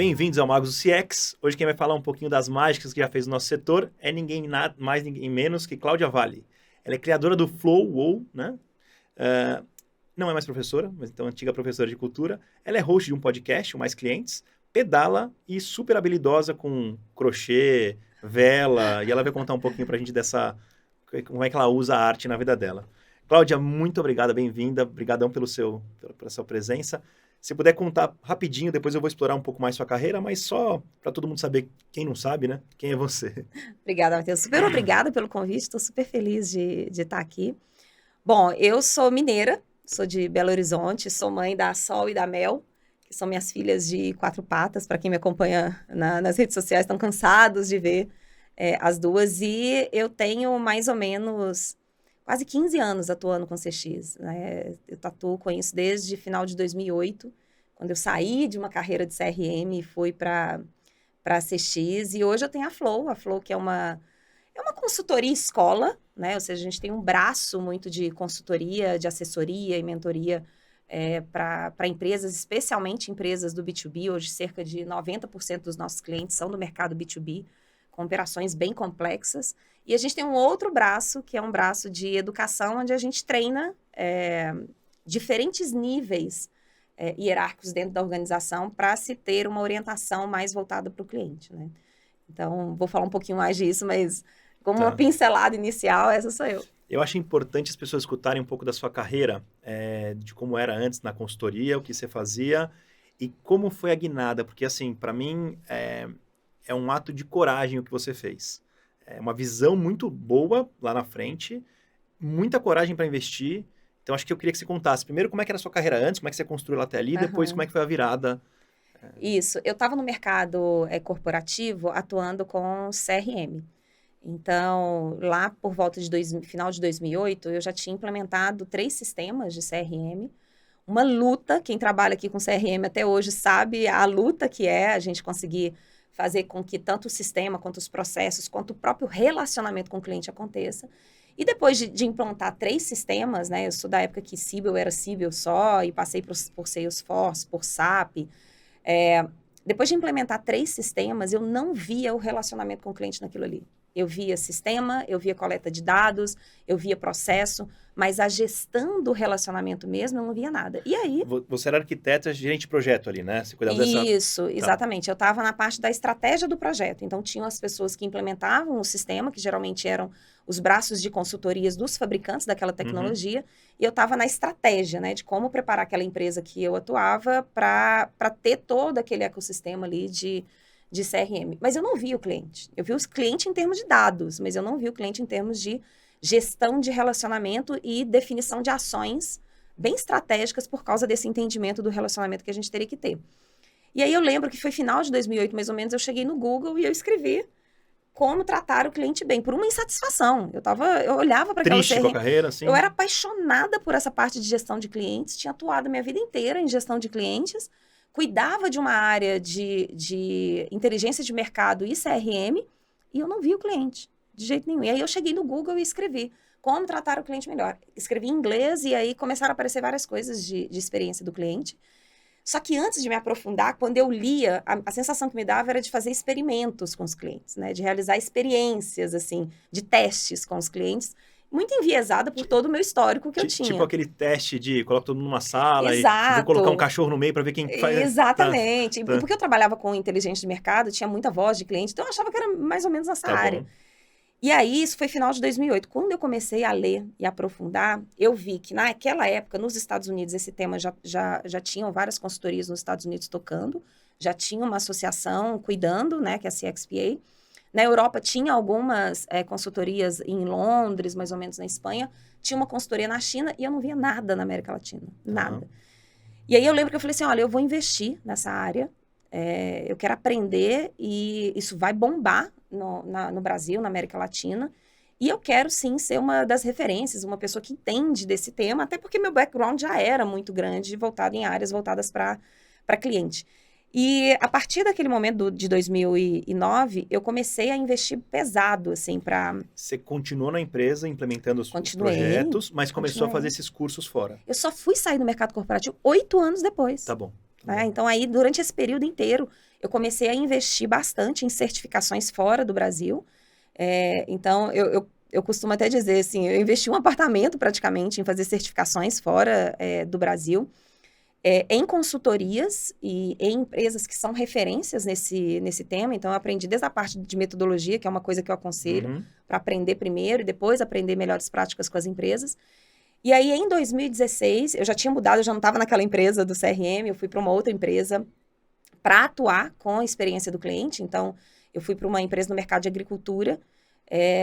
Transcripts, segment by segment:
Bem-vindos ao Magos do CX. Hoje quem vai falar um pouquinho das mágicas que já fez o nosso setor é ninguém menos que Cláudia Vale. Ela é criadora do Flow, né? Não é mais professora, mas então antiga professora de cultura. Ela é host de um podcast, o Mais Clientes, pedala e super habilidosa com crochê, vela, e ela vai contar um pouquinho pra gente como é que ela usa a arte na vida dela. Cláudia, muito obrigada, bem-vinda, obrigadão pela sua presença. Se puder contar rapidinho, depois eu vou explorar um pouco mais sua carreira, mas só para todo mundo saber, quem não sabe, né? Quem é você? Obrigada, Matheus. Super obrigada pelo convite, estou super feliz de estar aqui. Bom, eu sou mineira, sou de Belo Horizonte, sou mãe da Sol e da Mel, que são minhas filhas de 4 patas. Para quem me acompanha nas redes sociais, estão cansados de ver as duas. E eu tenho mais ou menos quase 15 anos atuando com CX, né? Eu atuo com isso desde final de 2008, quando eu saí de uma carreira de CRM e fui para CX, e hoje eu tenho a Flow que é uma consultoria escola, né? Ou seja, a gente tem um braço muito de consultoria, de assessoria e mentoria para empresas, especialmente empresas do B2B. Hoje, cerca de 90% dos nossos clientes são do mercado B2B, com operações bem complexas. E a gente tem um outro braço, que é um braço de educação, onde a gente treina diferentes níveis hierárquicos dentro da organização para se ter uma orientação mais voltada para o cliente, né? Então, vou falar um pouquinho mais disso, mas como uma pincelada inicial, essa sou eu. Eu acho importante as pessoas escutarem um pouco da sua carreira, de como era antes na consultoria, o que você fazia e como foi a guinada, porque assim, para mim é um ato de coragem o que você fez. É uma visão muito boa lá na frente, muita coragem para investir. Então, acho que eu queria que você contasse primeiro como é que era a sua carreira antes, como é que você construiu ela até ali, depois como é que foi a virada. Isso, eu estava no mercado corporativo atuando com CRM. Então, lá por volta de final de 2008, eu já tinha implementado 3 sistemas de CRM. Uma luta, quem trabalha aqui com CRM até hoje sabe a luta que é a gente conseguir fazer com que tanto o sistema, quanto os processos, quanto o próprio relacionamento com o cliente aconteça. E depois de implantar 3 sistemas, né? Eu sou da época que Siebel era Siebel só, e passei por Salesforce, por SAP. Depois de implementar 3 sistemas, eu não via o relacionamento com o cliente naquilo ali. Eu via sistema, eu via coleta de dados, eu via processo, mas a gestão do relacionamento mesmo, eu não via nada. E aí... Você era arquiteta, gerente de projeto ali, né? Você cuidava Isso, exatamente. Eu estava na parte da estratégia do projeto. Então, tinham as pessoas que implementavam o sistema, que geralmente eram os braços de consultorias dos fabricantes daquela tecnologia, e eu estava na estratégia, né, de como preparar aquela empresa que eu atuava para ter todo aquele ecossistema ali de CRM. Mas eu não vi o cliente. Eu vi os clientes em termos de dados, mas eu não vi o cliente em termos de gestão de relacionamento e definição de ações bem estratégicas por causa desse entendimento do relacionamento que a gente teria que ter. E aí eu lembro que foi final de 2008, mais ou menos, eu cheguei no Google e eu escrevi como tratar o cliente bem, por uma insatisfação. Eu olhava para aquela CRM. Com a carreira, assim. Eu era apaixonada por essa parte de gestão de clientes, tinha atuado a minha vida inteira em gestão de clientes, cuidava de uma área de inteligência de mercado e CRM, e eu não vi o cliente, de jeito nenhum. E aí eu cheguei no Google e escrevi como tratar o cliente melhor. Escrevi em inglês e aí começaram a aparecer várias coisas de experiência do cliente. Só que antes de me aprofundar, quando eu lia, a sensação que me dava era de fazer experimentos com os clientes, né? De realizar experiências, assim, de testes com os clientes, muito enviesada por todo o meu histórico que eu tinha. Tipo aquele teste de coloca todo mundo numa sala Exato. E vou colocar um cachorro no meio para ver quem faz. Exatamente. Porque eu trabalhava com inteligência de mercado, tinha muita voz de cliente, então eu achava que era mais ou menos nessa área. Bom. E aí, isso foi final de 2008. Quando eu comecei a ler e aprofundar, eu vi que naquela época, nos Estados Unidos, esse tema já tinham várias consultorias nos Estados Unidos tocando, já tinha uma associação cuidando, né, que é a CXPA. Na Europa, tinha algumas consultorias em Londres, mais ou menos na Espanha. Tinha uma consultoria na China e eu não via nada na América Latina. Nada. E aí, eu lembro que eu falei assim, olha, eu vou investir nessa área. Eu quero aprender e isso vai bombar no Brasil, na América Latina. E eu quero, sim, ser uma das referências, uma pessoa que entende desse tema, até porque meu background já era muito grande, voltado em áreas voltadas para cliente. E a partir daquele momento de 2009, eu comecei a investir pesado, assim, para... Você continuou na empresa implementando os projetos, mas começou a fazer esses cursos fora. Eu só fui sair do mercado corporativo 8 anos depois. Tá bom. Então, aí, durante esse período inteiro, eu comecei a investir bastante em certificações fora do Brasil. Então, eu costumo até dizer, assim, eu investi um apartamento praticamente em fazer certificações fora do Brasil, em consultorias e em empresas que são referências nesse tema. Então, eu aprendi desde a parte de metodologia, que é uma coisa que eu aconselho, para aprender primeiro e depois aprender melhores práticas com as empresas. E aí, em 2016, eu já tinha mudado, eu já não estava naquela empresa do CRM, eu fui para uma outra empresa para atuar com a experiência do cliente. Então, eu fui para uma empresa no mercado de agricultura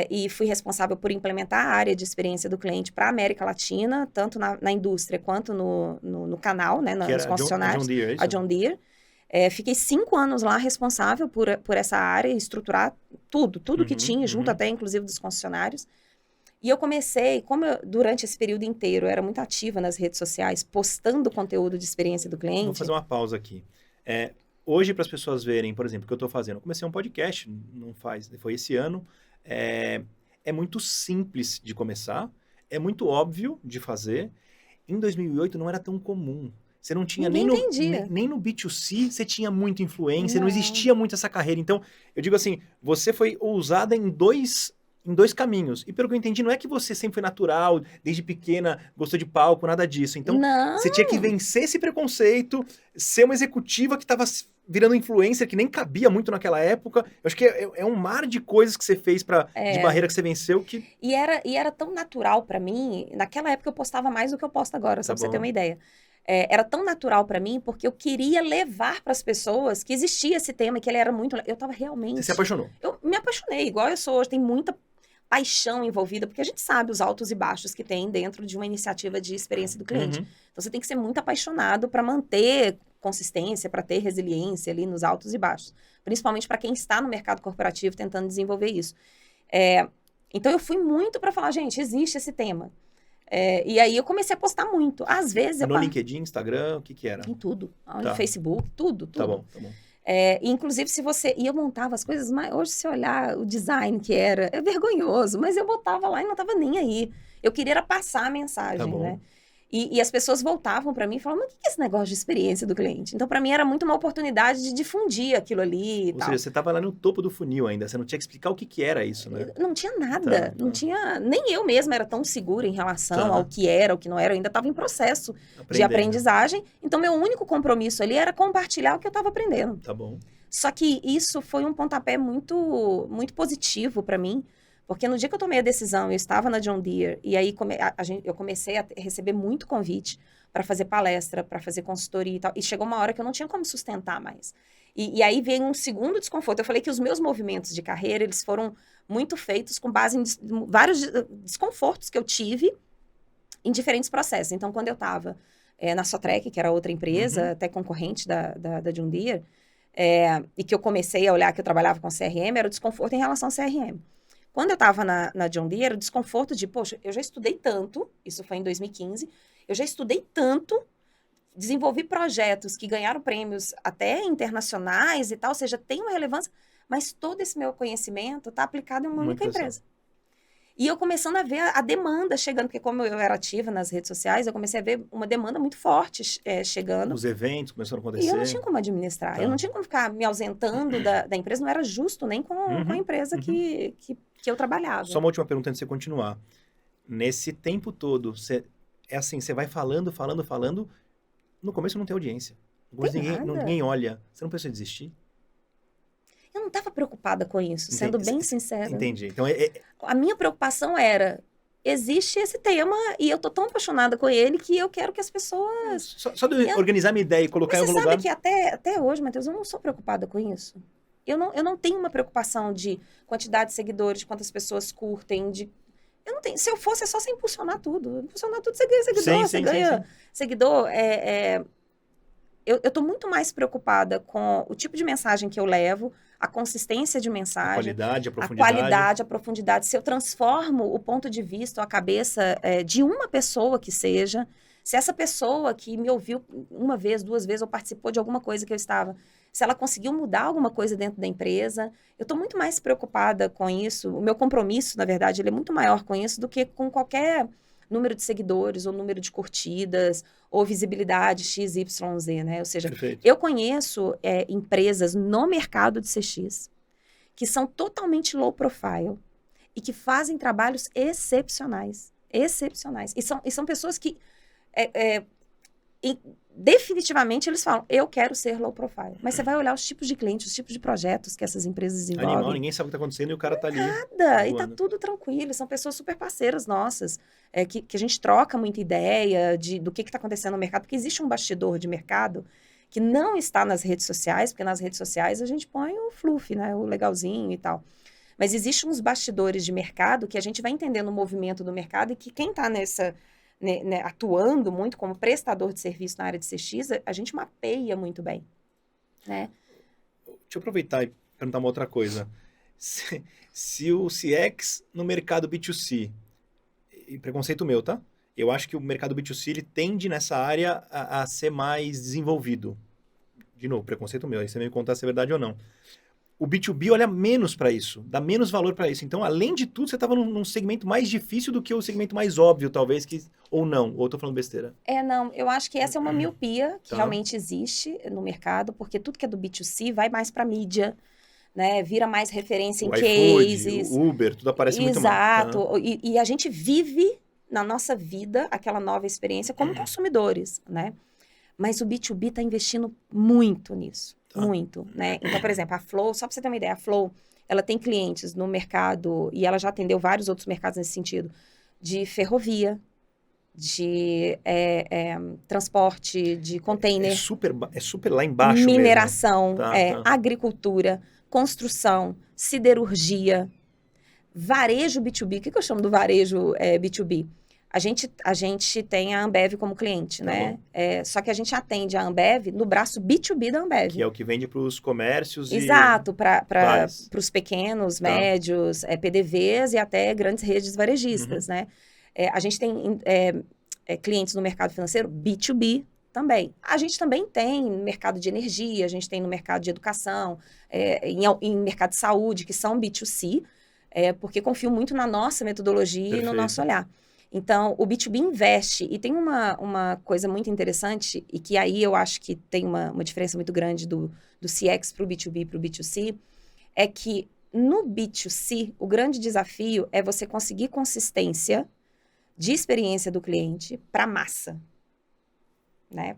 e fui responsável por implementar a área de experiência do cliente para a América Latina, tanto na indústria quanto no canal, né, nos concessionários. A John Deere. Fiquei 5 anos lá responsável por essa área, estruturar tudo que tinha, junto até, inclusive, dos concessionários. E eu comecei, durante esse período inteiro, eu era muito ativa nas redes sociais, postando conteúdo de experiência do cliente. Vou fazer uma pausa aqui. Hoje, para as pessoas verem, por exemplo, o que eu estou fazendo, eu comecei um podcast, foi esse ano. É muito simples de começar, é muito óbvio de fazer. Em 2008 não era tão comum. Você não tinha nem no B2C, você tinha muita influência, não existia muito essa carreira. Então, eu digo assim, você foi ousada em dois caminhos. E pelo que eu entendi, não é que você sempre foi natural, desde pequena, gostou de palco, nada disso. Então, você tinha que vencer esse preconceito, ser uma executiva que estava virando influencer, que nem cabia muito naquela época. Eu acho que é um mar de coisas que você fez de barreira que você venceu que... E era tão natural para mim, naquela época eu postava mais do que eu posto agora, só pra você ter uma ideia. Era tão natural para mim, porque eu queria levar para as pessoas que existia esse tema, que ele era muito... Eu tava realmente... Você se apaixonou? Eu me apaixonei, igual eu sou hoje, tem muita paixão envolvida, porque a gente sabe os altos e baixos que tem dentro de uma iniciativa de experiência do cliente. Então, você tem que ser muito apaixonado para manter consistência, para ter resiliência ali nos altos e baixos. Principalmente para quem está no mercado corporativo tentando desenvolver isso. Então, eu fui muito para falar, gente, existe esse tema. E aí, eu comecei a postar muito. Às vezes... No LinkedIn, Instagram, o que era? Em tudo. No Facebook, tudo. Tá bom. Inclusive, e eu montava as coisas, mas hoje, se olhar o design que era, é vergonhoso, mas eu botava lá e não tava nem aí. Eu queria era passar a mensagem, né? E as pessoas voltavam para mim e falavam, mas o que é esse negócio de experiência do cliente? Então, para mim, era muito uma oportunidade de difundir aquilo ali e tal. Ou seja, você estava lá no topo do funil ainda, você não tinha que explicar o que era isso, né? Não tinha nada, não tinha... Nem eu mesma era tão segura em relação ao que era, o que não era. Eu ainda estava em processo de aprendizagem. Então, meu único compromisso ali era compartilhar o que eu estava aprendendo. Tá bom. Só que isso foi um pontapé muito, muito positivo para mim, porque no dia que eu tomei a decisão, eu estava na John Deere, e aí eu comecei a receber muito convite para fazer palestra, para fazer consultoria e tal, e chegou uma hora que eu não tinha como sustentar mais. E aí veio um segundo desconforto. Eu falei que os meus movimentos de carreira, eles foram muito feitos com base em vários desconfortos que eu tive em diferentes processos. Então, quando eu estava na Sotrec, que era outra empresa, até concorrente da John Deere, e que eu comecei a olhar que eu trabalhava com CRM, era o desconforto em relação ao CRM. Quando eu estava na John Deere, o desconforto de, poxa, eu já estudei tanto, isso foi em 2015, eu já estudei tanto, desenvolvi projetos que ganharam prêmios até internacionais e tal, ou seja, tem uma relevância, mas todo esse meu conhecimento está aplicado em uma única empresa. E eu começando a ver a demanda chegando, porque como eu era ativa nas redes sociais, eu comecei a ver uma demanda muito forte chegando. Os eventos começaram a acontecer. E eu não tinha como administrar, eu não tinha como ficar me ausentando da empresa, não era justo nem com a empresa que eu trabalhava. Só uma última pergunta antes de você continuar. Nesse tempo todo, você vai falando, no começo não tem audiência. Ninguém olha. Você não pensou em desistir? Eu não estava preocupada com isso, sendo bem sincera. Entendi. Então, a minha preocupação era, existe esse tema e eu tô tão apaixonada com ele que eu quero que as pessoas... Só de organizar minha ideia e colocar em algum lugar... Mas você sabe que até hoje, Matheus, eu não sou preocupada com isso. Eu não tenho uma preocupação de quantidade de seguidores, de quantas pessoas curtem, eu não tenho. Se eu fosse, é só você impulsionar tudo. Impulsionar tudo, você ganha seguidor, seguidor. Eu tô muito mais preocupada com o tipo de mensagem que eu levo, a consistência de mensagem. A qualidade, a profundidade. Se eu transformo o ponto de vista, a cabeça de uma pessoa que seja, se essa pessoa que me ouviu uma vez, 2 vezes, ou participou de alguma coisa que eu estava, se ela conseguiu mudar alguma coisa dentro da empresa, eu estou muito mais preocupada com isso. O meu compromisso, na verdade, ele é muito maior com isso do que com qualquer número de seguidores, ou número de curtidas, ou visibilidade XYZ, né? Ou seja, Perfeito. eu conheço empresas no mercado de CX que são totalmente low profile e que fazem trabalhos excepcionais. Excepcionais. E são pessoas que definitivamente eles falam, eu quero ser low profile. Mas você vai olhar os tipos de clientes, os tipos de projetos que essas empresas desenvolvem. Animal, ninguém sabe o que está acontecendo e o cara tá ali. Nada, e tá voando. tudo tranquilo. São pessoas super parceiras nossas, que a gente troca muita ideia do que está acontecendo no mercado, porque existe um bastidor de mercado que não está nas redes sociais, porque nas redes sociais a gente põe o fluff, né, o legalzinho e tal. Mas existem uns bastidores de mercado que a gente vai entendendo o movimento do mercado e que quem está atuando muito como prestador de serviço na área de CX, a gente mapeia muito bem, né? Deixa eu aproveitar e perguntar uma outra coisa. Se o CX no mercado B2C, e preconceito meu, tá? Eu acho que o mercado B2C ele tende nessa área a ser mais desenvolvido. De novo, preconceito meu, aí você me contar se é verdade ou não. O B2B olha menos para isso, dá menos valor para isso. Então, além de tudo, você estava num segmento mais difícil do que o segmento mais óbvio, talvez, ou não. Ou eu tô falando besteira. Não, eu acho que essa é uma miopia que Tá. realmente existe no mercado, porque tudo que é do B2C vai mais para mídia, né? Vira mais referência em cases. iFood, o Uber, tudo aparece muito mais. Exato. E a gente vive na nossa vida aquela nova experiência como consumidores, né? Mas o B2B está investindo muito nisso. Tá. Muito, né? Então, por exemplo, a Flow, só para você ter uma ideia, a Flow, ela tem clientes no mercado, e ela já atendeu vários outros mercados nesse sentido, de ferrovia, de transporte, de container. É super lá embaixo mineração, mesmo. Tá. agricultura, construção, siderurgia, varejo B2B. O que eu chamo do varejo B2B? A gente tem a Ambev como cliente, né? Só que a gente atende a Ambev no braço B2B da Ambev. Que é o que vende para os comércios Exato, para e... os pequenos, médios, PDVs e até grandes redes varejistas, né? A gente tem clientes no mercado financeiro B2B também. A gente também tem no mercado de energia, a gente tem no mercado de educação, em mercado de saúde, que são B2C, porque confio muito na nossa metodologia e no nosso olhar. Então, o B2B investe, e tem uma coisa muito interessante, e que aí eu acho que tem uma diferença muito grande do CX para o B2B e para o B2C, é que no B2C, o grande desafio é você conseguir consistência de experiência do cliente para a massa. Né?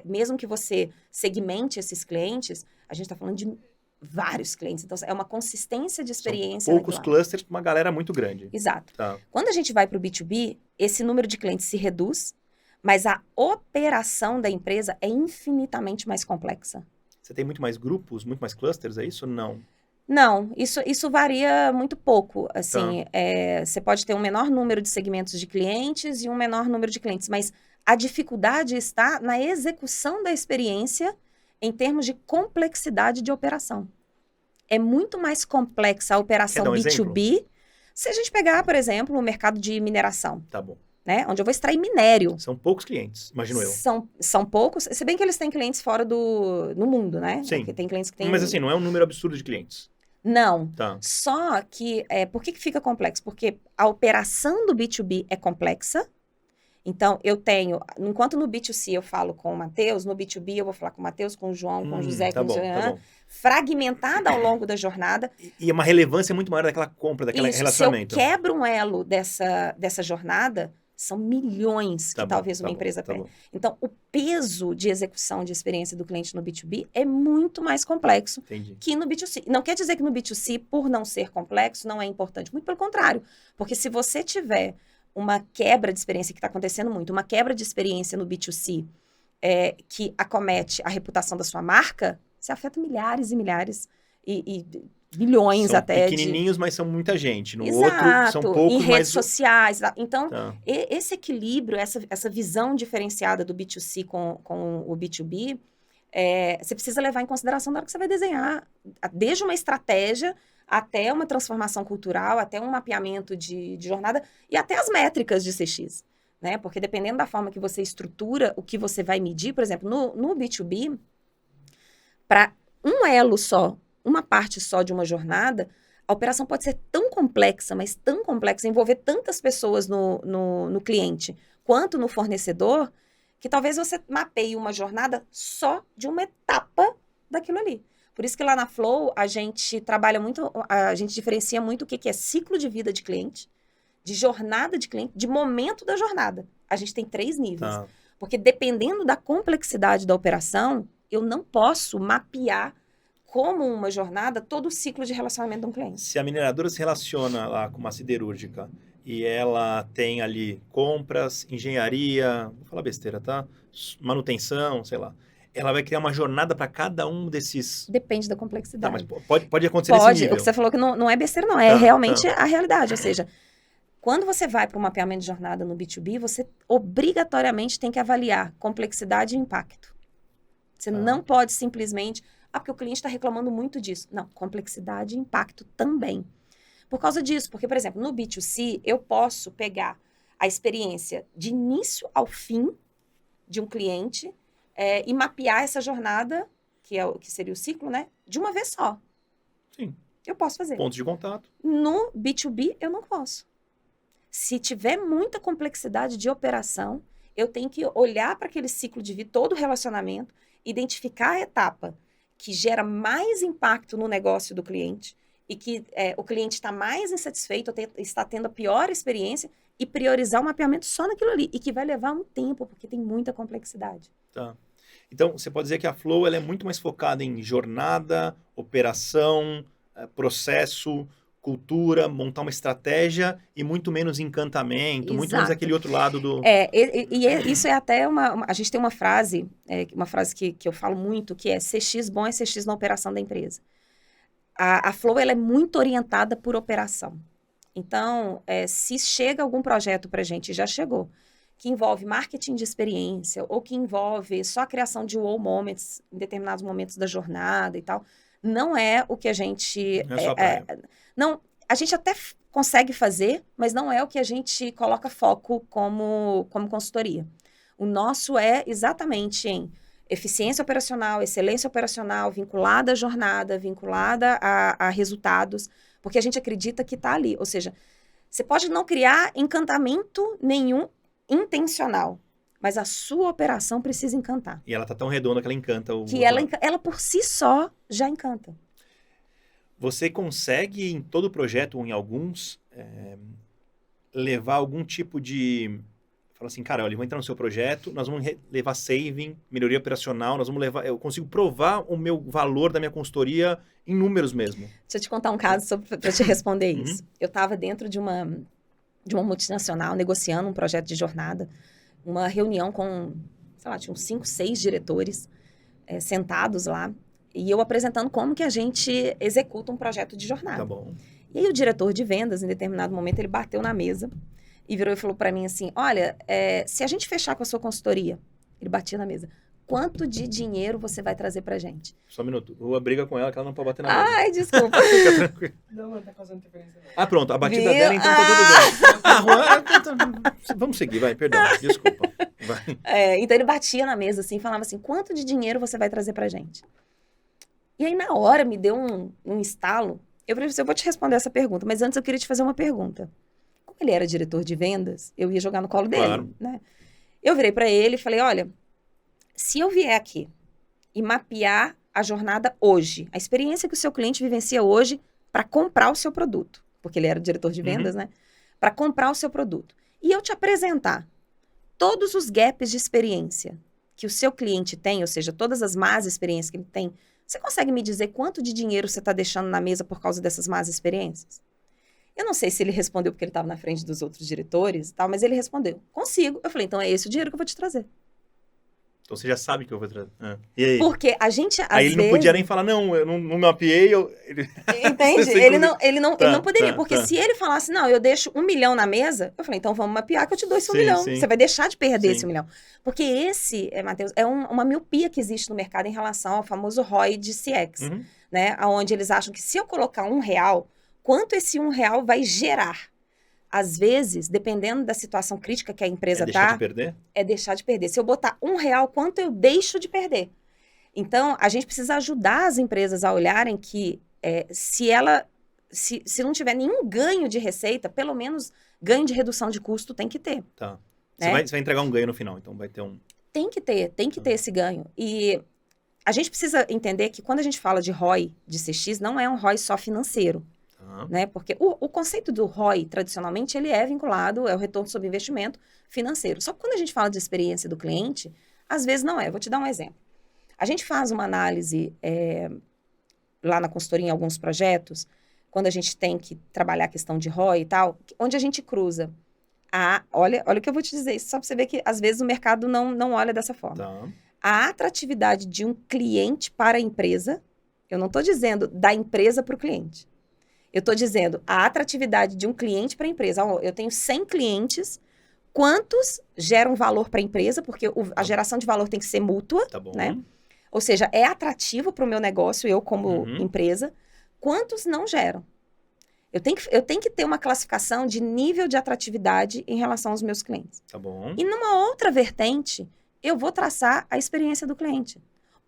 Mesmo que você segmente esses clientes, a gente está falando de vários clientes. Então, é uma consistência de experiência. São poucos clusters para uma galera muito grande. Exato. Tá. Quando a gente vai para o B2B, esse número de clientes se reduz, mas a operação da empresa é infinitamente mais complexa. Você tem muito mais grupos, muito mais clusters, é isso ou não? Não, isso varia muito pouco. Assim, você pode ter um menor número de segmentos de clientes e um menor número de clientes, mas a dificuldade está na execução da experiência em termos de complexidade de operação. É muito mais complexa a operação B2B. Exemplo? Se a gente pegar, por exemplo, o mercado de mineração. Tá bom. Né, onde eu vou extrair minério. São poucos clientes, imagino eu. São poucos, se bem que eles têm clientes fora no mundo, né? Sim. Porque tem clientes que têm... Mas assim, não é um número absurdo de clientes. Não. Tá. Só que, por que fica complexo? Porque a operação do B2B é complexa. Então, eu tenho, enquanto no B2C eu falo com o Matheus, no B2B eu vou falar com o Matheus, com o João, com o José, com o Jean, fragmentada ao longo da jornada. E uma relevância muito maior daquela compra, daquele relacionamento. Se eu quebro um elo dessa jornada, são milhões que talvez uma empresa tenha. Então, o peso de execução de experiência do cliente no B2B é muito mais complexo que no B2C. Não quer dizer que no B2C, por não ser complexo, não é importante. Muito pelo contrário. Porque se você tiver uma quebra de experiência, que está acontecendo muito, uma quebra de experiência no B2C que acomete a reputação da sua marca, você afeta milhares e milhares e bilhões são até. Pequenininhos, mas são muita gente. No Exato, outro, são poucos, em redes sociais. Então, tá. Esse equilíbrio, essa visão diferenciada do B2C com o B2B, você precisa levar em consideração na hora que você vai desenhar, desde uma estratégia até uma transformação cultural, até um mapeamento de jornada e até as métricas de CX. Né? Porque dependendo da forma que você estrutura, o que você vai medir, por exemplo, no B2B, para um elo só, uma parte só de uma jornada, A operação pode ser tão complexa, mas tão complexa, envolver tantas pessoas no cliente, quanto no fornecedor, que talvez você mapeie uma jornada só de uma etapa daquilo ali. Por isso que lá na Flow, a gente trabalha muito, a gente diferencia muito o que é ciclo de vida de cliente, de jornada de cliente, de momento da jornada. A gente tem 3 níveis. Tá. Porque dependendo da complexidade da operação, eu não posso mapear como uma jornada todo o ciclo de relacionamento de um cliente. Se a mineradora se relaciona lá com uma siderúrgica e ela tem ali compras, engenharia, vou falar besteira, tá? Manutenção, sei lá. Ela vai criar uma jornada para cada um desses... Depende da Tá, complexidade. mas pode acontecer nesse Pode, nível. o que você falou que não é besteira, não. É Tá, realmente tá. a realidade. Ou seja, quando você vai para um mapeamento de jornada no B2B, você obrigatoriamente tem que avaliar complexidade e impacto. Você não pode simplesmente... porque o cliente está reclamando muito disso. Não, complexidade e impacto também. Por causa disso, porque, por exemplo, no B2C, eu posso pegar a experiência de início ao fim de um cliente e mapear essa jornada, que seria o ciclo, né? De uma vez só. Sim. Eu posso fazer. Pontos de contato. No B2B, eu não posso. Se tiver muita complexidade de operação, eu tenho que olhar para aquele ciclo de vida, todo o relacionamento, identificar a etapa que gera mais impacto no negócio do cliente e que o cliente está mais insatisfeito, está tendo a pior experiência e priorizar o mapeamento só naquilo ali e que vai levar um tempo, porque tem muita complexidade. Tá. Então, você pode dizer que a Flow ela é muito mais focada em jornada, operação, processo, cultura, montar uma estratégia e muito menos encantamento, muito menos Exato. aquele outro lado do... Isso é até a gente tem uma frase que eu falo muito, que é CX bom é CX na operação da empresa. A Flow ela é muito orientada por operação. Então, se chega algum projeto para a gente, já chegou, que envolve marketing de experiência ou que envolve só a criação de wow moments em determinados momentos da jornada e tal, não é o que a gente... Não é sua praia. Não, a gente até consegue fazer, mas não é o que a gente coloca foco como consultoria. O nosso é exatamente em eficiência operacional, excelência operacional, vinculada à jornada, vinculada a resultados, porque a gente acredita que está ali. Ou seja, você pode não criar encantamento nenhum intencional, mas a sua operação precisa encantar. E ela tá tão redonda que ela encanta o... Que ela por si só já encanta. Você consegue, em todo o projeto, ou em alguns, levar algum tipo de... Fala assim, cara, olha, eu vou entrar no seu projeto, nós vamos levar saving, melhoria operacional, nós vamos levar... Eu consigo provar o meu valor da minha consultoria em números mesmo. Deixa eu te contar um caso para te responder isso. Eu estava dentro de uma multinacional, negociando um projeto de jornada, uma reunião com, sei lá, tinha uns 5, 6 diretores sentados lá, e eu apresentando como que a gente executa um projeto de jornada. Tá bom. E aí o diretor de vendas, em determinado momento, ele bateu na mesa e virou e falou para mim assim, olha, se a gente fechar com a sua consultoria, ele batia na mesa, quanto de dinheiro você vai trazer pra gente? Só um minuto. Vou brigar com ela que ela não pode bater na mesa. Ai, desculpa. Fica tranquilo. Não, não tá causando interferência. Não. Ah, pronto. A batida Viu? dela, então tá tudo bem. Juan, vamos seguir, vai. Perdão. Desculpa. Vai. Então ele batia na mesa assim, falava assim, quanto de dinheiro você vai trazer pra gente? E aí na hora me deu um estalo. Eu falei assim, eu vou te responder essa pergunta, mas antes eu queria te fazer uma pergunta. Como ele era diretor de vendas, eu ia jogar no colo dele, Claro. né? Eu virei pra ele e falei, olha, se eu vier aqui e mapear a jornada hoje, a experiência que o seu cliente vivencia hoje para comprar o seu produto, porque ele era diretor de vendas, né? Para comprar o seu produto. E eu te apresentar todos os gaps de experiência que o seu cliente tem, ou seja, todas as más experiências que ele tem, você consegue me dizer quanto de dinheiro você está deixando na mesa por causa dessas más experiências? Eu não sei se ele respondeu porque ele estava na frente dos outros diretores e tal, mas ele respondeu, consigo. Eu falei, então é esse o dinheiro que eu vou te trazer. Então você já sabe que eu vou trazer. E aí? Porque a gente, às Aí ele vezes... não podia nem falar, não, eu não mapeei, Entende? Você Ele não poderia, porque tá. se ele falasse, não, eu deixo 1 milhão na mesa, eu falei, então vamos mapear que eu te dou esse 1 Sim, milhão. sim. Você vai deixar de perder Sim. esse 1 milhão. Porque esse, Matheus, é uma miopia que existe no mercado em relação ao famoso ROI de CX, Uhum. né? Onde eles acham que se eu colocar R$1, quanto esse R$1 vai gerar? Às vezes, dependendo da situação crítica que a empresa deixar tá, de perder? é deixar de perder. Se eu botar R$1, quanto eu deixo de perder? Então, a gente precisa ajudar as empresas a olharem que se ela se não tiver nenhum ganho de receita, pelo menos ganho de redução de custo tem que ter. Tá. Né? Você vai entregar um ganho no final, então vai ter um... Tem que ter esse ganho. E a gente precisa entender que quando a gente fala de ROI, de CX, não é um ROI só financeiro. Tá. Né? Porque o conceito do ROI, tradicionalmente, ele é vinculado ao retorno sobre investimento financeiro. Só que quando a gente fala de experiência do cliente, às vezes não é. Vou te dar um exemplo. A gente faz uma análise lá na consultoria em alguns projetos, quando a gente tem que trabalhar a questão de ROI e tal, onde a gente cruza olha o que eu vou te dizer, só para você ver que às vezes o mercado não olha dessa forma. Tá. A atratividade de um cliente para a empresa, eu não estou dizendo da empresa para o cliente. Eu estou dizendo a atratividade de um cliente para a empresa. Eu tenho 100 clientes, quantos geram valor para a empresa? Porque a geração de valor tem que ser mútua, Tá bom. né? Ou seja, é atrativo para o meu negócio, eu como empresa. Quantos não geram? Eu tenho que ter uma classificação de nível de atratividade em relação aos meus clientes. Tá bom. E numa outra vertente, eu vou traçar a experiência do cliente.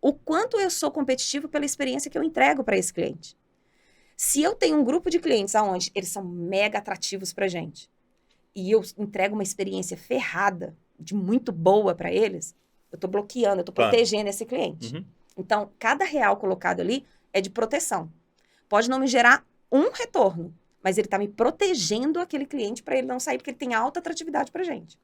O quanto eu sou competitivo pela experiência que eu entrego para esse cliente. Se eu tenho um grupo de clientes onde eles são mega atrativos para gente e eu entrego uma experiência ferrada, de muito boa para eles, eu estou bloqueando, eu estou protegendo esse cliente. Então, cada real colocado ali é de proteção. Pode não me gerar um retorno, mas ele está me protegendo aquele cliente para ele não sair, porque ele tem alta atratividade para gente.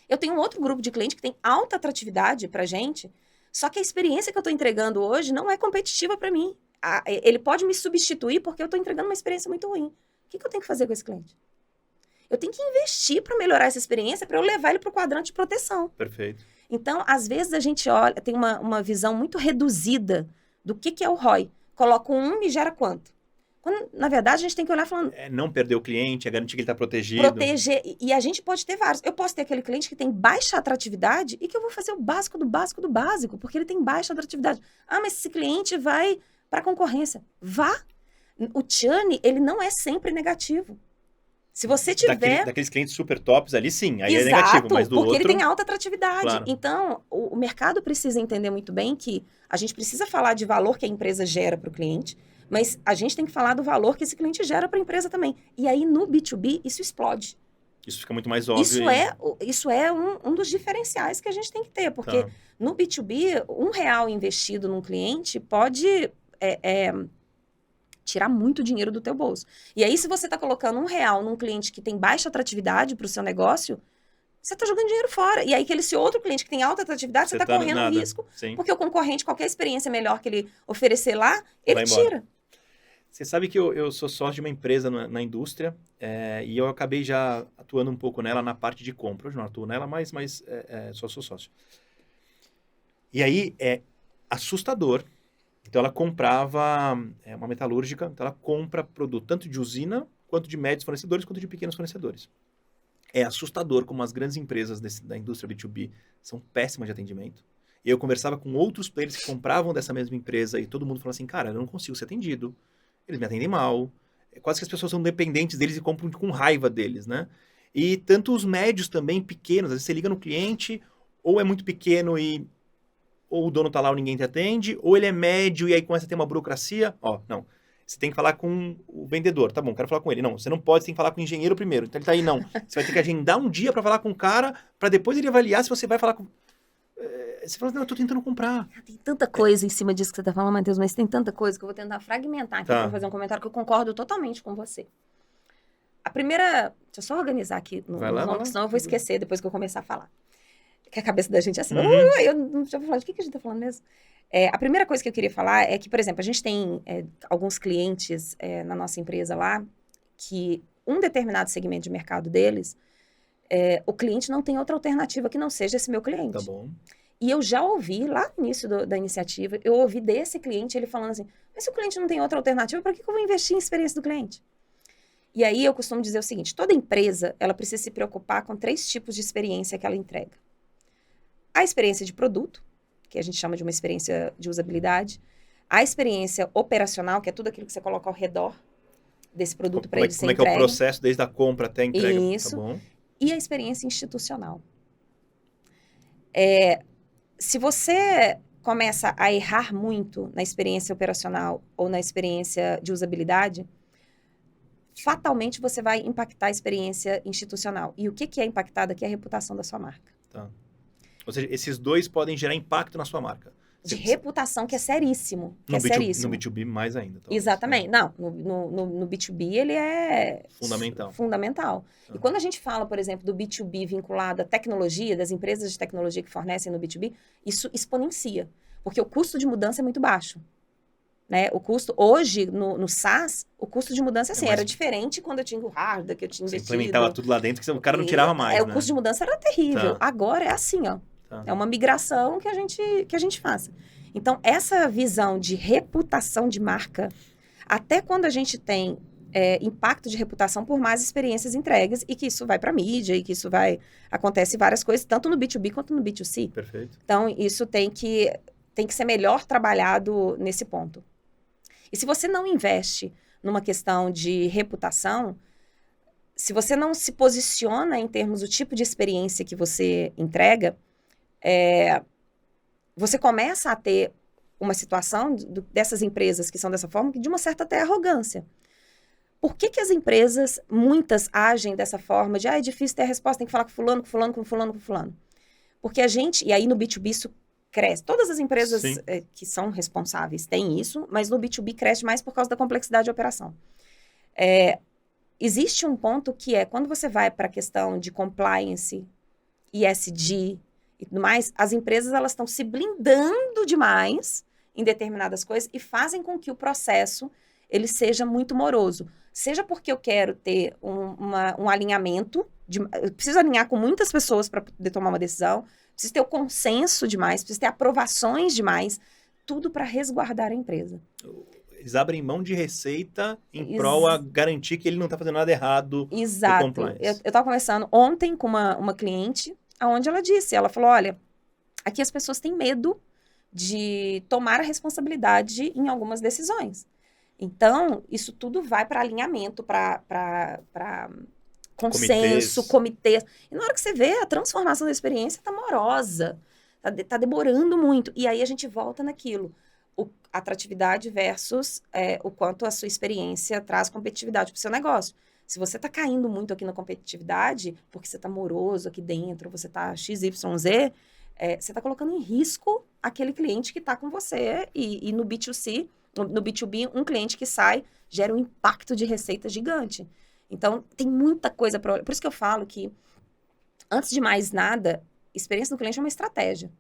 Eu tenho um outro grupo de cliente que tem alta atratividade para gente, só que a experiência que eu estou entregando hoje não é competitiva para mim. Ele pode me substituir porque eu estou entregando uma experiência muito ruim. O que eu tenho que fazer com esse cliente? Eu tenho que investir para melhorar essa experiência, para eu levar ele para o quadrante de proteção. Perfeito. Então, às vezes a gente tem uma visão muito reduzida do que é o ROI. Coloca e gera quanto? Quando, na verdade, a gente tem que olhar falando... não perder o cliente, é garantir que ele está protegido. Proteger. E a gente pode ter vários. Eu posso ter aquele cliente que tem baixa atratividade e que eu vou fazer o básico do básico do básico, porque ele tem baixa atratividade. Mas esse cliente vai para a concorrência. Vá. O churn, ele não é sempre negativo. Se você tiver... Daqueles clientes super tops ali, sim. Aí Exato, é negativo, mas do porque outro... ele tem alta atratividade. Claro. Então, o mercado precisa entender muito bem que a gente precisa falar de valor que a empresa gera para o cliente, mas a gente tem que falar do valor que esse cliente gera para a empresa também. E aí, no B2B, isso explode. Isso fica muito mais óbvio. Isso é um dos diferenciais que a gente tem que ter, porque no B2B, R$1 investido num cliente pode... tirar muito dinheiro do teu bolso. E aí, se você está colocando R$1 num cliente que tem baixa atratividade para o seu negócio, você está jogando dinheiro fora. E aí, esse outro cliente que tem alta atratividade, você está correndo um risco, porque o concorrente, qualquer experiência melhor que ele oferecer lá, ele tira. Você sabe que eu sou sócio de uma empresa na indústria, e eu acabei já atuando um pouco nela na parte de compra. Hoje não atuo nela, mas só sou sócio. E aí, é assustador. Então, ela comprava uma metalúrgica, então ela compra produto tanto de usina, quanto de médios fornecedores, quanto de pequenos fornecedores. É assustador como as grandes empresas da indústria B2B são péssimas de atendimento. E eu conversava com outros players que compravam dessa mesma empresa e todo mundo falava assim, cara, eu não consigo ser atendido, eles me atendem mal, quase que as pessoas são dependentes deles e compram com raiva deles, né? E tanto os médios também, pequenos, às vezes você liga no cliente, ou é muito pequeno ou o dono tá lá ou ninguém te atende, ou ele é médio e aí começa a ter uma burocracia. Não. Você tem que falar com o vendedor. Tá bom, quero falar com ele. Não, você não pode, você tem que falar com o engenheiro primeiro. Então ele tá aí, não. Você vai ter que agendar um dia para falar com o cara, para depois ele avaliar se você vai falar com... Você fala, não, eu tô tentando comprar. Tem tanta coisa em cima disso que você tá falando, Matheus, mas tem tanta coisa que eu vou tentar fragmentar aqui para fazer um comentário que eu concordo totalmente com você. A primeira... Deixa eu só organizar aqui no nome, senão eu vou esquecer depois que eu começar a falar. Que a cabeça da gente é assim, eu não já vou falar de que a gente tá falando mesmo. A primeira coisa que eu queria falar é que, por exemplo, a gente tem alguns clientes na nossa empresa lá, que um determinado segmento de mercado deles, o cliente não tem outra alternativa que não seja esse meu cliente. Tá bom. E eu já ouvi, lá no início da iniciativa, eu ouvi desse cliente, ele falando assim, mas se o cliente não tem outra alternativa, para que eu vou investir em experiência do cliente? E aí eu costumo dizer o seguinte, toda empresa, ela precisa se preocupar com 3 tipos de experiência que ela entrega. A experiência de produto, que a gente chama de uma experiência de usabilidade. A experiência operacional, que é tudo aquilo que você coloca ao redor desse produto para ele ser entregue. Como é que é o processo desde a compra até a entrega? Isso. Tá bom. E a experiência institucional. Se você começa a errar muito na experiência operacional ou na experiência de usabilidade, fatalmente você vai impactar a experiência institucional. E o que é impactado aqui é a reputação da sua marca. Tá. Ou seja, esses dois podem gerar impacto na sua marca. De reputação, que é seríssimo. Que é seríssimo. No B2B mais ainda. Talvez, Exatamente. né? Não, no B2B ele é Fundamental. fundamental. E quando a gente fala, por exemplo, do B2B vinculado à tecnologia, das empresas de tecnologia que fornecem no B2B, isso exponencia. Porque o custo de mudança é muito baixo. Né? O custo, hoje, no SaaS, o custo de mudança, assim, era diferente quando eu tinha o hardware, que eu tinha investido. Você implementava tudo lá dentro, que o cara não tirava mais, né? O custo de mudança era terrível. Tá. Agora é assim, ó. Tá. É uma migração que a gente faz. Então, essa visão de reputação de marca, até quando a gente tem impacto de reputação por mais experiências entregues, e que isso vai para mídia, e que isso acontece várias coisas, tanto no B2B quanto no B2C. Perfeito. Então, isso tem que ser melhor trabalhado nesse ponto. E se você não investe numa questão de reputação, se você não se posiciona em termos do tipo de experiência que você entrega, você começa a ter uma situação dessas empresas que são dessa forma, de uma certa até arrogância. Por que as empresas, muitas, agem dessa forma de, é difícil ter a resposta, tem que falar com fulano, com fulano, com fulano, com fulano? Porque a gente, e aí no B2B isso cresce. Todas as empresas que são responsáveis têm isso, mas no B2B cresce mais por causa da complexidade de operação. Existe um ponto que quando você vai para a questão de compliance, ESG e tudo mais, as empresas elas estão se blindando demais em determinadas coisas e fazem com que o processo ele seja muito moroso. Seja porque eu quero ter um alinhamento, eu preciso alinhar com muitas pessoas para poder tomar uma decisão, preciso ter o consenso demais, preciso ter aprovações demais, tudo para resguardar a empresa. Eles abrem mão de receita em prol a garantir que ele não está fazendo nada errado. Exato. Eu estava conversando ontem com uma cliente, onde ela falou, olha, aqui as pessoas têm medo de tomar a responsabilidade em algumas decisões. Então, isso tudo vai para alinhamento, para consenso, comitê. E na hora que você vê, a transformação da experiência está morosa, está demorando muito. E aí a gente volta naquilo. Atratividade versus o quanto a sua experiência traz competitividade para o seu negócio. Se você está caindo muito aqui na competitividade, porque você está moroso aqui dentro, você está XYZ, você está colocando em risco aquele cliente que está com você. E no B2C, no B2B, um cliente que sai gera um impacto de receita gigante. Então, tem muita coisa para olhar. Por isso que eu falo que, antes de mais nada, experiência do cliente é uma estratégia.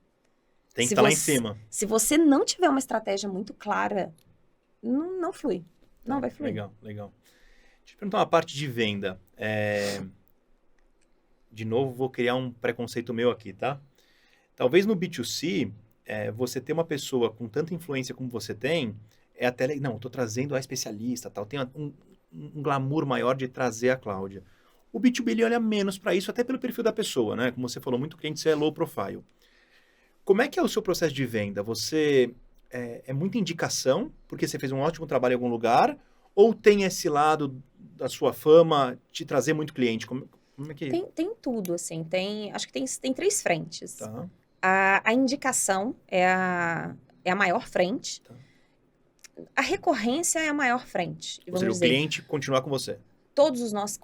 Tem que estar lá em cima. Se você não tiver uma estratégia muito clara, não flui. Não vai fluir. Legal. Deixa eu perguntar uma parte de venda. De novo, vou criar um preconceito meu aqui, tá? Talvez no B2C, você ter uma pessoa com tanta influência como você tem, até... Não, eu tô trazendo a especialista, tal. Tem um glamour maior de trazer a Cláudia. O B2B, ele olha menos para isso, até pelo perfil da pessoa, né? Como você falou, muito cliente é low profile. Como é que é o seu processo de venda? Você é muita indicação, porque você fez um ótimo trabalho em algum lugar, ou tem esse lado da sua fama te trazer muito cliente? Como é que... Tem tudo, assim. Acho que tem 3 frentes. Tá. A indicação é a maior frente. Tá. A recorrência é a maior frente. Ou seja, o cliente continuar com você. Todos os nossos,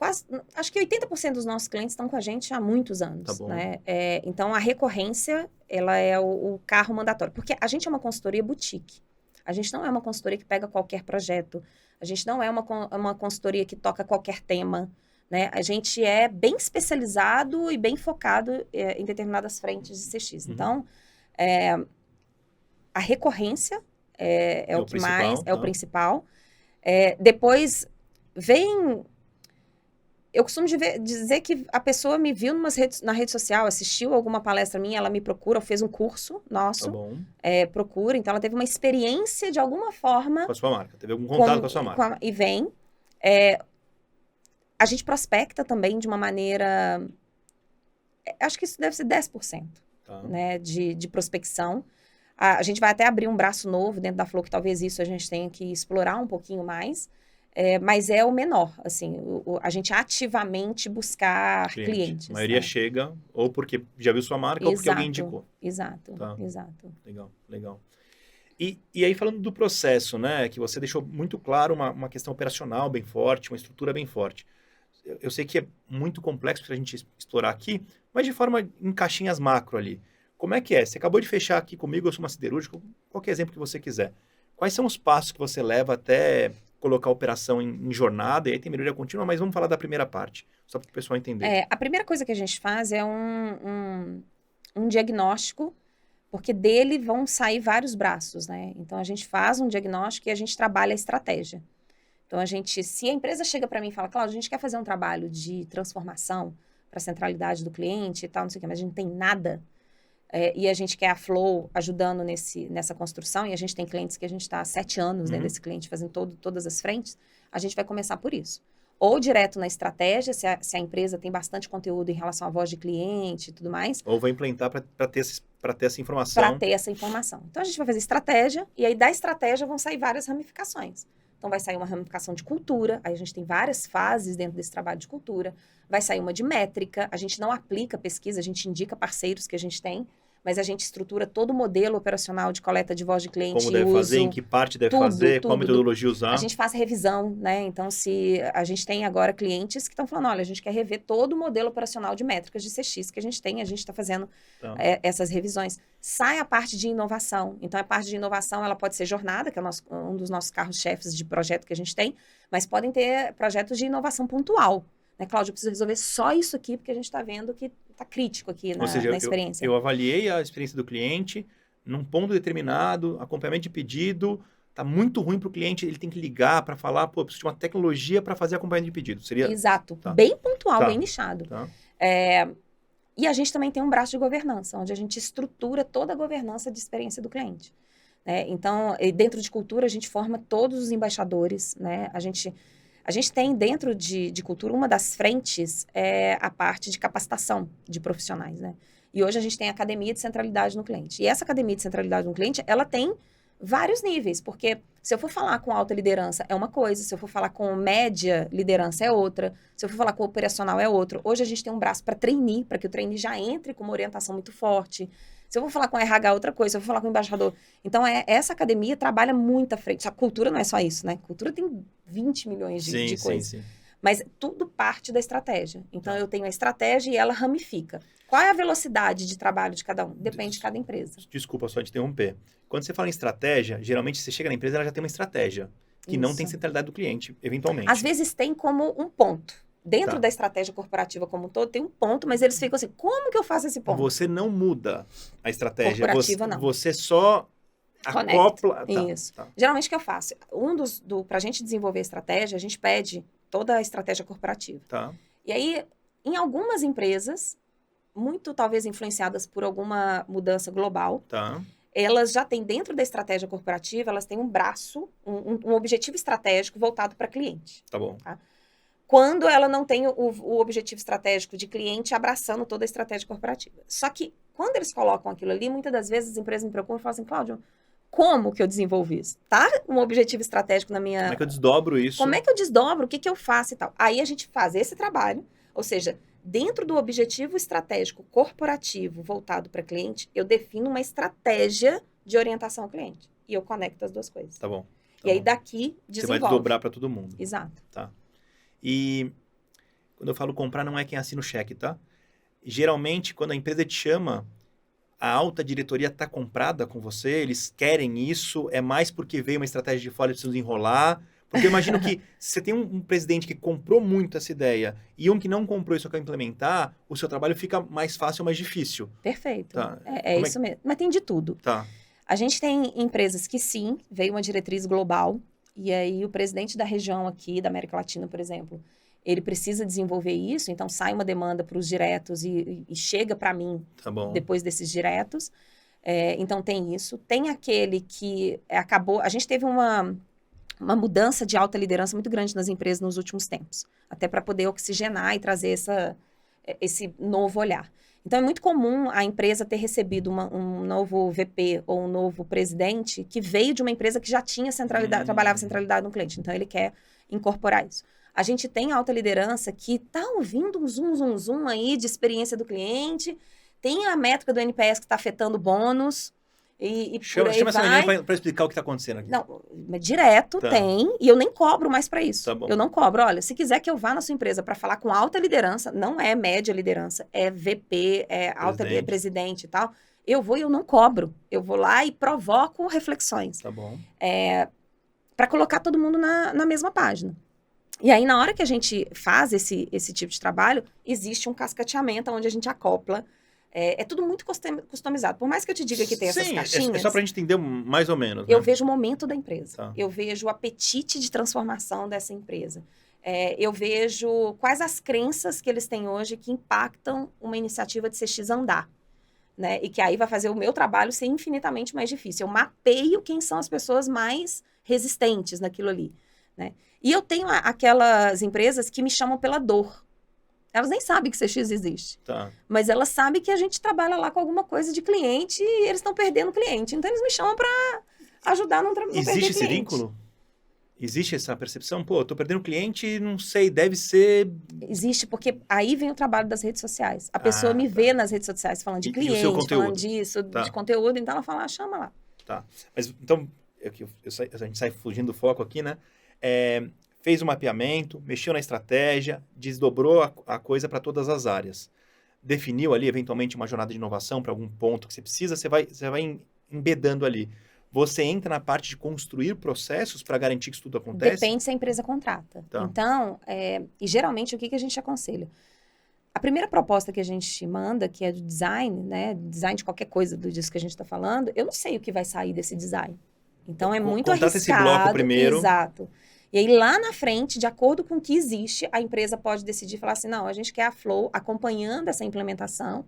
acho que 80% dos nossos clientes estão com a gente há muitos anos. Tá bom. Né? Então, a recorrência, ela é o carro mandatório. Porque a gente é uma consultoria boutique. A gente não é uma consultoria que pega qualquer projeto. A gente não é uma consultoria que toca qualquer tema. Né? A gente é bem especializado e bem focado em determinadas frentes de CX. Uhum. Então, a recorrência é o que mais é o principal. Depois vem... Eu costumo dizer que a pessoa me viu na rede social, assistiu alguma palestra minha, ela me procura, fez um curso nosso, tá bom. Procura, então ela teve uma experiência de alguma forma... Com a sua marca, teve algum contato com a sua marca. E vem. A gente prospecta também de uma maneira... Acho que isso deve ser 10%, tá. Né, de prospecção. A gente vai até abrir um braço novo dentro da Flow, que talvez isso a gente tenha que explorar um pouquinho mais. Mas é o menor, assim, a gente ativamente buscar clientes. A maioria chega ou porque já viu sua marca ou porque alguém indicou. Exato. Legal. E aí, falando do processo, né, que você deixou muito claro uma questão operacional bem forte, uma estrutura bem forte. Eu sei que é muito complexo para a gente explorar aqui, mas de forma em caixinhas macro ali. Como é que é? Você acabou de fechar aqui comigo, eu sou uma siderúrgica, qualquer exemplo que você quiser. Quais são os passos que você leva até colocar a operação em jornada? E aí tem melhoria contínua, mas vamos falar da primeira parte, só para o pessoal entender. A primeira coisa que a gente faz é um diagnóstico, porque dele vão sair vários braços, né? Então, a gente faz um diagnóstico e a gente trabalha a estratégia. Então, se a empresa chega para mim e fala, Cláudia, a gente quer fazer um trabalho de transformação para a centralidade do cliente e tal, não sei o quê, mas a gente não tem nada, e a gente quer a Flow ajudando nessa construção, e a gente tem clientes que a gente está há 7 anos dentro desse cliente, fazendo todas as frentes, a gente vai começar por isso. Ou direto na estratégia, se a empresa tem bastante conteúdo em relação à voz de cliente e tudo mais. Ou vai implementar para ter essa informação. Para ter essa informação. Então, a gente vai fazer estratégia, e aí da estratégia vão sair várias ramificações. Então, vai sair uma ramificação de cultura, aí a gente tem várias fases dentro desse trabalho de cultura. Vai sair uma de métrica, a gente não aplica pesquisa, a gente indica parceiros que a gente tem, mas a gente estrutura todo o modelo operacional de coleta de voz de cliente. Como deve fazer, em que parte deve fazer, qual metodologia usar. A gente faz revisão, né? Então, se a gente tem agora clientes que estão falando, olha, a gente quer rever todo o modelo operacional de métricas de CX que a gente tem, a gente está fazendo essas revisões. Sai a parte de inovação. Então, a parte de inovação, ela pode ser jornada, que é um dos nossos carros-chefes de projeto que a gente tem, mas podem ter projetos de inovação pontual. Né, Cláudia, eu preciso resolver só isso aqui, porque a gente está vendo que está crítico aqui na experiência. Eu avaliei a experiência do cliente num ponto determinado, acompanhamento de pedido, está muito ruim para o cliente, ele tem que ligar para falar, pô, eu preciso de uma tecnologia para fazer acompanhamento de pedido. Seria... Exato, bem pontual, bem nichado. E a gente também tem um braço de governança, onde a gente estrutura toda a governança de experiência do cliente. Né? Então, dentro de cultura, a gente forma todos os embaixadores, né? A gente tem dentro de cultura, uma das frentes é a parte de capacitação de profissionais, né? E hoje a gente tem a academia de centralidade no cliente. E essa academia de centralidade no cliente, ela tem vários níveis, porque se eu for falar com alta liderança é uma coisa, se eu for falar com média liderança é outra, se eu for falar com operacional é outra. Hoje a gente tem um braço para trainee, para que o trainee já entre com uma orientação muito forte. Se eu vou falar com RH, é outra coisa. Se eu vou falar com o embaixador. Então, essa academia trabalha muito à frente. A cultura não é só isso, né? Cultura tem 20 milhões de coisas. Sim. Mas tudo parte da estratégia. Então, eu tenho a estratégia e ela ramifica. Qual é a velocidade de trabalho de cada um? Depende de cada empresa. Desculpa só te interromper. Quando você fala em estratégia, geralmente você chega na empresa, ela já tem uma estratégia. Que não tem centralidade do cliente, eventualmente. Às vezes tem como um ponto. Dentro da estratégia corporativa como um todo, tem um ponto, mas eles ficam assim, como que eu faço esse ponto? Você não muda a estratégia. Corporativa, não. Você só acopla... Isso. Geralmente, o que eu faço? Para a gente desenvolver a estratégia, a gente pede toda a estratégia corporativa. E aí, em algumas empresas, muito talvez influenciadas por alguma mudança global, elas já têm dentro da estratégia corporativa, elas têm um braço, um objetivo estratégico voltado para cliente. Tá bom. Quando ela não tem o objetivo estratégico de cliente abraçando toda a estratégia corporativa. Só que, quando eles colocam aquilo ali, muitas das vezes as empresas me preocupam e falam assim, Cláudio, como que eu desenvolvo isso? Tá um objetivo estratégico na minha... Como é que eu desdobro isso? Como é que eu desdobro? O que eu faço e tal? Aí a gente faz esse trabalho, ou seja, dentro do objetivo estratégico corporativo voltado para cliente, eu defino uma estratégia de orientação ao cliente. E eu conecto as duas coisas. Tá bom. E aí daqui desenvolve. Você vai desdobrar para todo mundo. Exato. Tá. E quando eu falo comprar, não é quem assina o cheque, tá? Geralmente, quando a empresa te chama, a alta diretoria está comprada com você, eles querem isso, é mais porque veio uma estratégia de fora e precisam enrolar. Porque eu imagino que se você tem um presidente que comprou muito essa ideia e um que não comprou e só quer implementar, o seu trabalho fica mais fácil ou mais difícil. Perfeito. Tá. É isso mesmo. Mas tem de tudo. Tá. A gente tem empresas que sim, veio uma diretriz global, e aí o presidente da região aqui, da América Latina, por exemplo, ele precisa desenvolver isso, então sai uma demanda para os diretos e chega para mim depois desses diretos. Então tem isso. Tem aquele que acabou... A gente teve uma mudança de alta liderança muito grande nas empresas nos últimos tempos, até para poder oxigenar e trazer esse novo olhar. Então, é muito comum a empresa ter recebido um novo VP ou um novo presidente que veio de uma empresa que já tinha centralidade, trabalhava centralidade no cliente. Então, ele quer incorporar isso. A gente tem alta liderança que está ouvindo um zoom aí de experiência do cliente, tem a métrica do NPS que está afetando bônus, E por Chama aí essa vai. menina para explicar o que está acontecendo aqui. Não, mas direto Tá. tem, e eu nem cobro mais para isso. Tá bom. Eu não cobro. Olha, se quiser que eu vá na sua empresa para falar com alta liderança, não é média liderança, é VP, é alta presidente e tal, eu vou e eu não cobro. Eu vou lá e provoco reflexões. Tá bom. Para colocar todo mundo na mesma página. E aí, na hora que a gente faz esse tipo de trabalho, existe um cascateamento onde a gente acopla. É tudo muito customizado. Por mais que eu te diga que tem essas caixinhas... É só pra gente entender mais ou menos, Eu né? vejo o momento da empresa. Tá. Eu vejo o apetite de transformação dessa empresa. Eu vejo quais as crenças que eles têm hoje que impactam uma iniciativa de CX andar. Né? E que aí vai fazer o meu trabalho ser infinitamente mais difícil. Eu mapeio quem são as pessoas mais resistentes naquilo ali. Né? E eu tenho aquelas empresas que me chamam pela dor. Elas nem sabem que CX existe. Tá. Mas elas sabem que a gente trabalha lá com alguma coisa de cliente e eles estão perdendo cliente. Então, eles me chamam para ajudar a não perder cliente. Existe esse vínculo? Existe essa percepção? Pô, eu tô perdendo cliente, não sei, deve ser... Existe, porque aí vem o trabalho das redes sociais. A pessoa me vê nas redes sociais falando de cliente, falando disso, de conteúdo, então ela fala, chama lá. Tá. Mas, então, a gente sai fugindo do foco aqui, né? Fez o mapeamento, mexeu na estratégia, desdobrou a coisa para todas as áreas. Definiu ali, eventualmente, uma jornada de inovação para algum ponto que você precisa, você vai embedando ali. Você entra na parte de construir processos para garantir que isso tudo acontece? Depende se a empresa contrata. Tá. Então, e geralmente, o que a gente aconselha? A primeira proposta que a gente manda, que é do design, né? Design de qualquer coisa disso que a gente está falando, eu não sei o que vai sair desse design. Então, é muito arriscado. Esse bloco primeiro. Exato. E aí, lá na frente, de acordo com o que existe, a empresa pode decidir falar assim, não, a gente quer a Flow acompanhando essa implementação,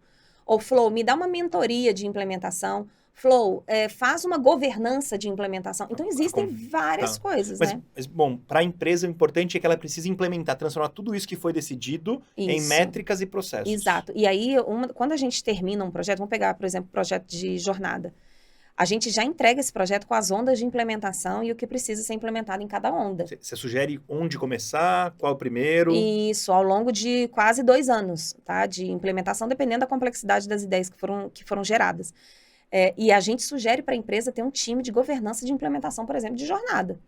ou Flow, me dá uma mentoria de implementação, Flow, faz uma governança de implementação. Então, existem várias coisas, né? Mas, bom, para a empresa, o importante é que ela precisa implementar, transformar tudo isso que foi decidido em métricas e processos. Exato. E aí, quando a gente termina um projeto, vamos pegar, por exemplo, o projeto de jornada. A gente já entrega esse projeto com as ondas de implementação e o que precisa ser implementado em cada onda. Você sugere onde começar, qual o primeiro? Isso, ao longo de quase 2 anos, tá? De implementação, dependendo da complexidade das ideias que foram geradas. E a gente sugere para a empresa ter um time de governança de implementação, por exemplo, de jornada.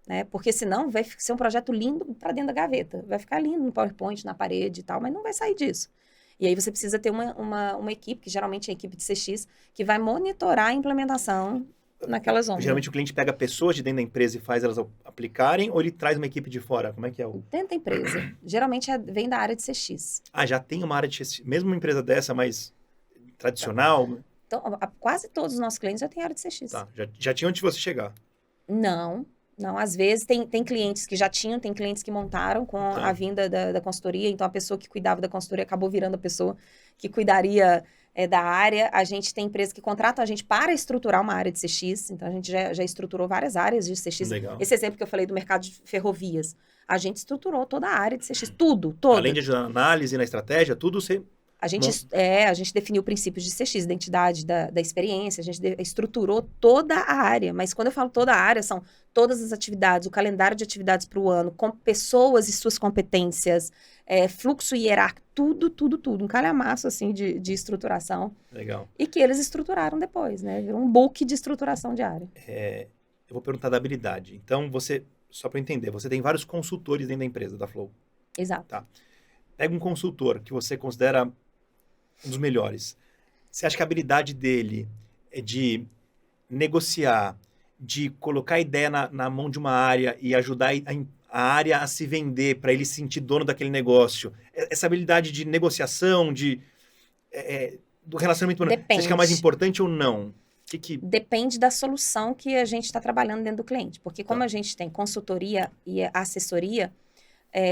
Né? Porque senão vai ser um projeto lindo para dentro da gaveta. Vai ficar lindo no PowerPoint, na parede e tal, mas não vai sair disso. E aí você precisa ter uma equipe, que geralmente é a equipe de CX, que vai monitorar a implementação naquelas ondas. Geralmente o cliente pega pessoas de dentro da empresa e faz elas aplicarem, ou ele traz uma equipe de fora? Como é que é o... Dentro da empresa. Geralmente vem da área de CX. Já tem uma área de CX, mesmo uma empresa dessa mais tradicional? Então, quase todos os nossos clientes já têm área de CX. Tá, já tinha onde você chegar? Não. Às vezes tem clientes que já tinham, tem clientes que montaram com a vinda da consultoria, então a pessoa que cuidava da consultoria acabou virando a pessoa que cuidaria da área. A gente tem empresas que contratam a gente para estruturar uma área de CX, então a gente já estruturou várias áreas de CX. Legal. Esse exemplo que eu falei do mercado de ferrovias, a gente estruturou toda a área de CX, tudo, toda. Além de ajudar na análise, na estratégia, tudo você... A gente definiu princípios de CX, identidade da experiência, a gente estruturou toda a área, mas quando eu falo toda a área, são todas as atividades, o calendário de atividades para o ano, com pessoas e suas competências, fluxo hierárquico, tudo, um calhamaço, assim, de estruturação. Legal. E que eles estruturaram depois, né? Virou um book de estruturação de área. Eu vou perguntar da habilidade. Então, só para entender, você tem vários consultores dentro da empresa, da Flow. Exato. Tá. Pega um consultor que você considera um dos melhores. Você acha que a habilidade dele é de negociar, de colocar a ideia na mão de uma área e ajudar a área a se vender para ele se sentir dono daquele negócio? Essa habilidade de negociação, do relacionamento humano, você acha que é mais importante ou não? Depende da solução que a gente está trabalhando dentro do cliente. Porque como a gente tem consultoria e assessoria,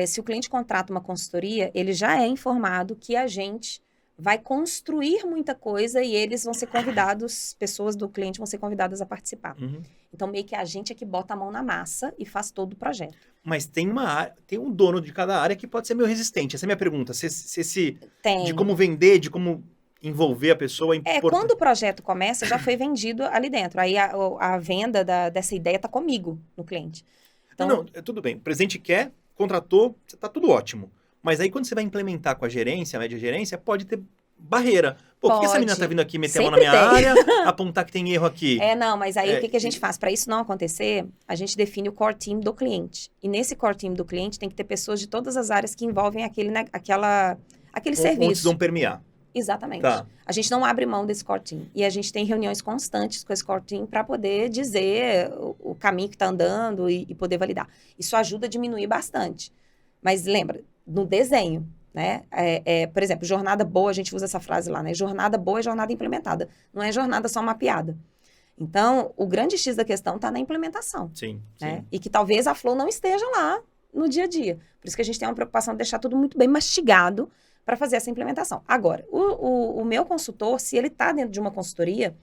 se o cliente contrata uma consultoria, ele já é informado que a gente vai construir muita coisa e eles vão ser convidados, pessoas do cliente vão ser convidadas a participar. Uhum. Então, meio que a gente é que bota a mão na massa e faz todo o projeto. Mas tem um dono de cada área que pode ser meio resistente. Essa é a minha pergunta. De como vender, de como envolver a pessoa é importante. Quando o projeto começa, já foi vendido ali dentro. Aí a venda dessa ideia está comigo, no cliente. Então, não, tudo bem. O presidente contratou, tá tudo ótimo. Mas aí quando você vai implementar com a gerência, a média gerência, pode ter barreira. Pô, por que essa Pode. menina tá vindo aqui meter a mão na Sempre minha tem. área, apontar que tem erro aqui? Não, mas aí É, o que que a gente faz? Para isso não acontecer, a gente define o core team do cliente. E nesse core team do cliente tem que ter pessoas de todas as áreas que envolvem aquele Onde vocês serviço. vão permear. Exatamente. Tá. A gente não abre mão desse core team. E a gente tem reuniões constantes com esse core team para poder dizer o caminho que está andando e poder validar. Isso ajuda a diminuir bastante. Mas lembra, no desenho, né? Por exemplo, jornada boa, a gente usa essa frase lá, né? Jornada boa é jornada implementada. Não é jornada só mapeada. Então, o grande X da questão está na implementação. Sim, Né? sim. E que talvez a Flow não esteja lá no dia a dia. Por isso que a gente tem uma preocupação de deixar tudo muito bem mastigado para fazer essa implementação. Agora, o meu consultor, se ele está dentro de uma consultoria,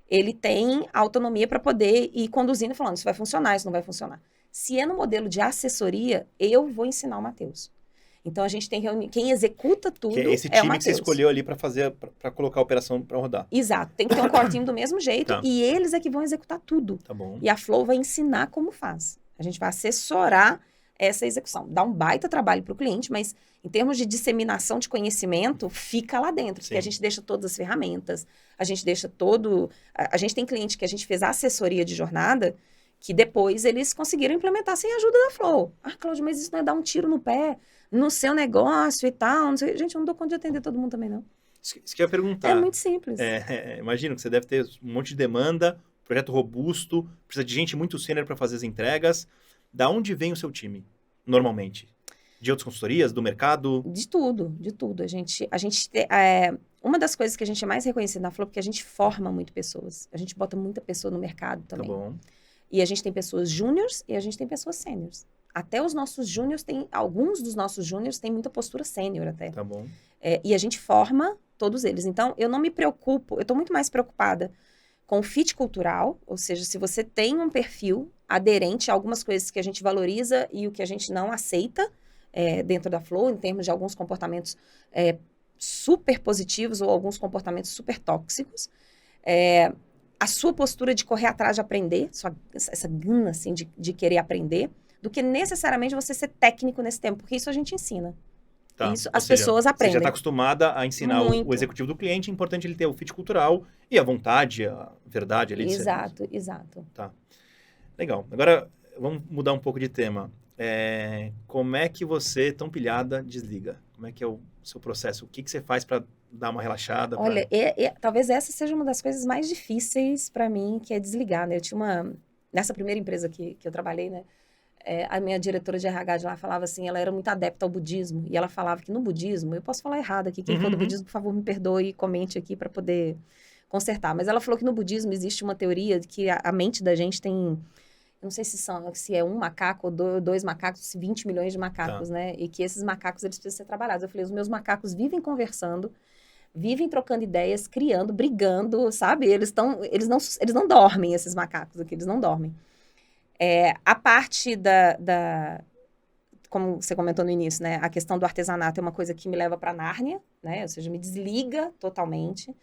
ele tem autonomia para poder ir conduzindo e falando, isso vai funcionar, isso não vai funcionar. Se é no modelo de assessoria, eu vou ensinar o Matheus. Então, a gente tem reunião, quem executa tudo Que é esse é o time que você Matheus. escolheu ali para fazer, para colocar a operação para rodar. Exato, tem que ter um cortinho do mesmo jeito Tá. e eles é que vão executar tudo. Tá bom. E a Flow vai ensinar como faz. A gente vai assessorar essa execução. Dá um baita trabalho para o cliente, mas em termos de disseminação de conhecimento, fica lá dentro. Porque Sim. a gente deixa todas as ferramentas, a gente deixa todo... A gente tem cliente que a gente fez a assessoria de jornada, que depois eles conseguiram implementar sem a ajuda da Flow. Ah, Cláudia, mas isso não é dar um tiro no pé no seu negócio e tal. Não sei. Gente, eu não dou conta de atender todo mundo também, não. Isso que eu ia perguntar. É muito simples. Imagino que você deve ter um monte de demanda, projeto robusto, precisa de gente muito sênior para fazer as entregas. Da onde vem o seu time, normalmente? De outras consultorias, do mercado? De tudo, de tudo. Uma das coisas que a gente é mais reconhecido na Flow é porque a gente forma muito pessoas. A gente bota muita pessoa no mercado também. Tá bom. E a gente tem pessoas júniors e a gente tem pessoas sêniors. Até os nossos júniors alguns dos nossos júniors têm muita postura sênior até. Tá bom. E a gente forma todos eles. Então, eu não me preocupo, eu estou muito mais preocupada com o fit cultural, ou seja, se você tem um perfil aderente a algumas coisas que a gente valoriza e o que a gente não aceita dentro da Flow, em termos de alguns comportamentos super positivos ou alguns comportamentos super tóxicos. A sua postura de correr atrás de aprender, essa gana assim, de querer aprender, do que necessariamente você ser técnico nesse tempo, porque isso a gente ensina. Tá. Isso Ou as seja, pessoas aprendem. Você já está acostumada a ensinar o Muito. executivo do cliente, é importante ele ter o fit cultural e a vontade, a verdade ali. Exato, exato. Tá. Legal. Agora, vamos mudar um pouco de tema. Como é que você, tão pilhada, desliga? Como é que é o seu processo? O que você faz para dar uma relaxada? Olha, talvez essa seja uma das coisas mais difíceis para mim, que é desligar, né? Eu tinha nessa primeira empresa que eu trabalhei, né? A minha diretora de RH de lá falava assim, ela era muito adepta ao budismo, e ela falava que no budismo, eu posso falar errado aqui, quem for do budismo, por favor, me perdoe e comente aqui para poder consertar, mas ela falou que no budismo existe uma teoria de que a mente da gente tem, eu não sei se é um macaco ou dois macacos, 20 milhões de macacos, né? E que esses macacos, eles precisam ser trabalhados. Eu falei, os meus macacos vivem conversando, vivem trocando ideias, criando, brigando, sabe? Eles não dormem, esses macacos aqui, eles não dormem. A parte como você comentou no início, né? A questão do artesanato é uma coisa que me leva para Nárnia, né? Ou seja, me desliga totalmente.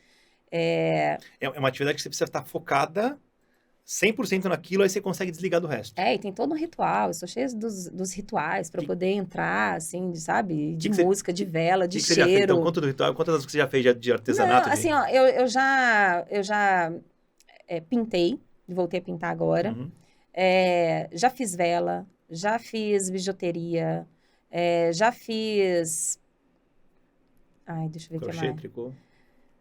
É uma atividade que você precisa estar focada 100% naquilo, aí você consegue desligar do resto. E tem todo um ritual. Eu sou cheia dos rituais para poder entrar, assim, sabe? De música, de vela, de cheiro. Você já fez? Então, conta do ritual. Quantas das que você já fez de artesanato? Não, assim, ó, eu já pintei. Voltei a pintar agora. Uhum. Já fiz vela, já fiz bijuteria, já fiz... Ai, deixa eu ver o que Crochê, mais. tricô.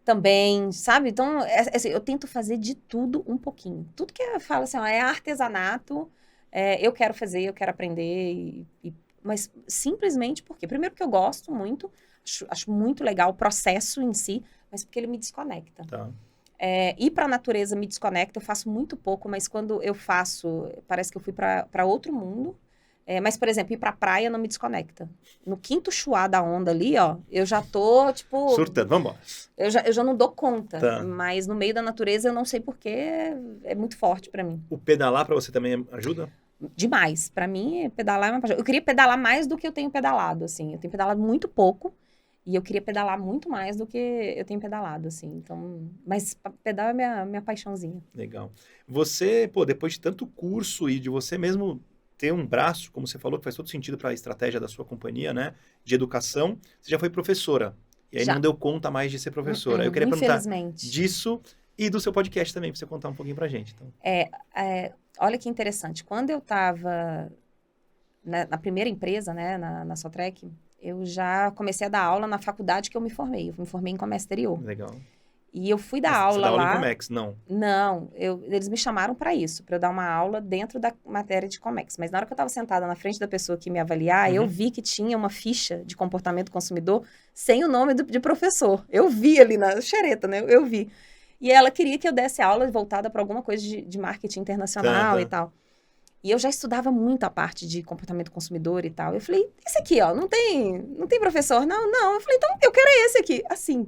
Também, sabe? Então, assim, eu tento fazer de tudo um pouquinho. Tudo que eu falo assim, ó, é artesanato, eu quero fazer, eu quero aprender, mas simplesmente porque, primeiro porque eu gosto muito, acho muito legal o processo em si, mas porque ele me desconecta. Tá. Ir para a natureza me desconecta, eu faço muito pouco, mas quando eu faço, parece que eu fui para outro mundo. Mas, por exemplo, ir pra praia não me desconecta. No quinto chuá da onda ali, ó, eu já tô, tipo... Surtando, vambora. Eu já não dou conta. Tá. Mas no meio da natureza eu não sei porquê, é muito forte pra mim. O pedalar pra você também ajuda? Demais. Pra mim, pedalar é uma paixão. Eu queria pedalar mais do que eu tenho pedalado, assim. Eu tenho pedalado muito pouco. E eu queria pedalar muito mais do que eu tenho pedalado, assim. Então, mas pedal é minha paixãozinha. Legal. Você, depois de tanto curso e de você mesmo ter um braço, como você falou, que faz todo sentido para a estratégia da sua companhia, né? De educação, você já foi professora. E aí Já. não deu conta mais de ser professora. Eu queria perguntar Infelizmente. disso e do seu podcast também, pra você contar um pouquinho pra gente. Então. Olha que interessante. Quando eu estava na primeira empresa, né, na Sotrec, eu já comecei a dar aula na faculdade que eu me formei. Eu me formei em comércio exterior. Legal. E eu fui dar Mas aula você dá aula lá. em Comex? Não. Não, eles me chamaram para isso, para eu dar uma aula dentro da matéria de Comex. Mas na hora que eu estava sentada na frente da pessoa que ia me avaliar, eu vi que tinha uma ficha de comportamento do consumidor sem o nome de professor. Eu vi ali na xereta, né? Eu vi. E ela queria que eu desse aula voltada para alguma coisa de marketing internacional e tal. E eu já estudava muito a parte de comportamento do consumidor e tal. Eu falei, esse aqui, ó, não tem professor? Não. Eu falei, então eu quero esse aqui. Assim,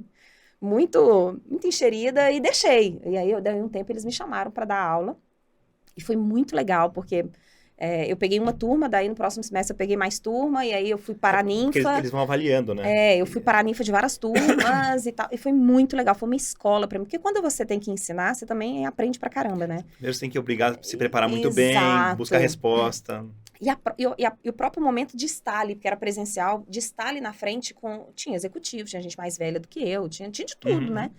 muito enxerida e deixei. E aí, daí um tempo, eles me chamaram para dar aula. E foi muito legal, porque eu peguei uma turma, daí no próximo semestre eu peguei mais turma, e aí eu fui para a Ninfa. Porque eles vão avaliando, né? Eu fui para a Ninfa de várias turmas e tal. E foi muito legal, foi uma escola para mim. Porque quando você tem que ensinar, você também aprende pra caramba, né? Primeiro você tem que obrigar a se preparar muito Exato. bem, buscar resposta. E o próprio momento de estar ali, porque era presencial, de estar ali na frente tinha executivo, tinha gente mais velha do que eu, tinha de tudo, né?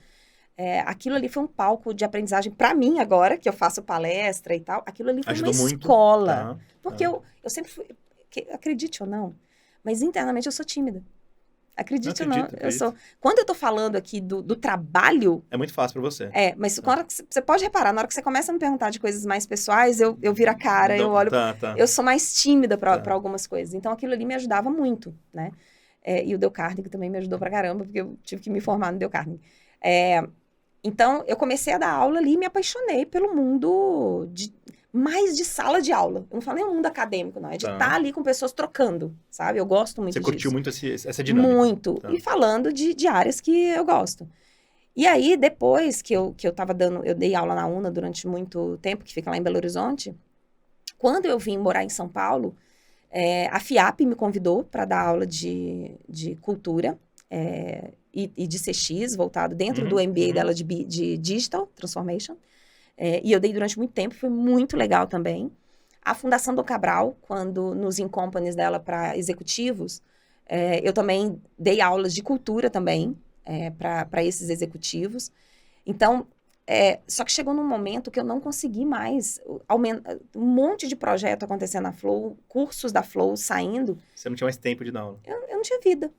Aquilo ali foi um palco de aprendizagem para mim agora, que eu faço palestra e tal. Aquilo ali foi Ajudou uma muito. escola. Porque eu sempre fui, acredite ou não, mas internamente eu sou tímida. Acredite ou não, eu sou. Quando eu tô falando aqui do trabalho... É muito fácil para você. Mas na hora que você pode reparar, na hora que você começa a me perguntar de coisas mais pessoais, eu viro a cara, eu olho... Eu sou mais tímida para algumas coisas. Então, aquilo ali me ajudava muito, né? E o Dale Carnegie também me ajudou pra caramba, porque eu tive que me formar no Dale Carnegie. Então, eu comecei a dar aula ali e me apaixonei pelo mundo mais de sala de aula. Eu não falo nem o mundo acadêmico, não. É de estar ali com pessoas trocando, sabe? Eu gosto muito disso. Você curtiu muito essa dinâmica? Muito. E falando de áreas que eu gosto. E aí, depois que eu tava eu dei aula na UNA durante muito tempo, que fica lá em Belo Horizonte. Quando eu vim morar em São Paulo, a FIAP me convidou para dar aula de cultura e de CX, voltado dentro do MBA dela de Digital Transformation. E eu dei durante muito tempo, foi muito legal também. A Fundação Dom Cabral, quando nos In-Companies dela para executivos, eu também dei aulas de cultura também para esses executivos. Então, só que chegou num momento que eu não consegui mais um monte de projeto acontecendo na Flow, cursos da Flow saindo. Você não tinha mais tempo de dar aula. Eu não tinha vida.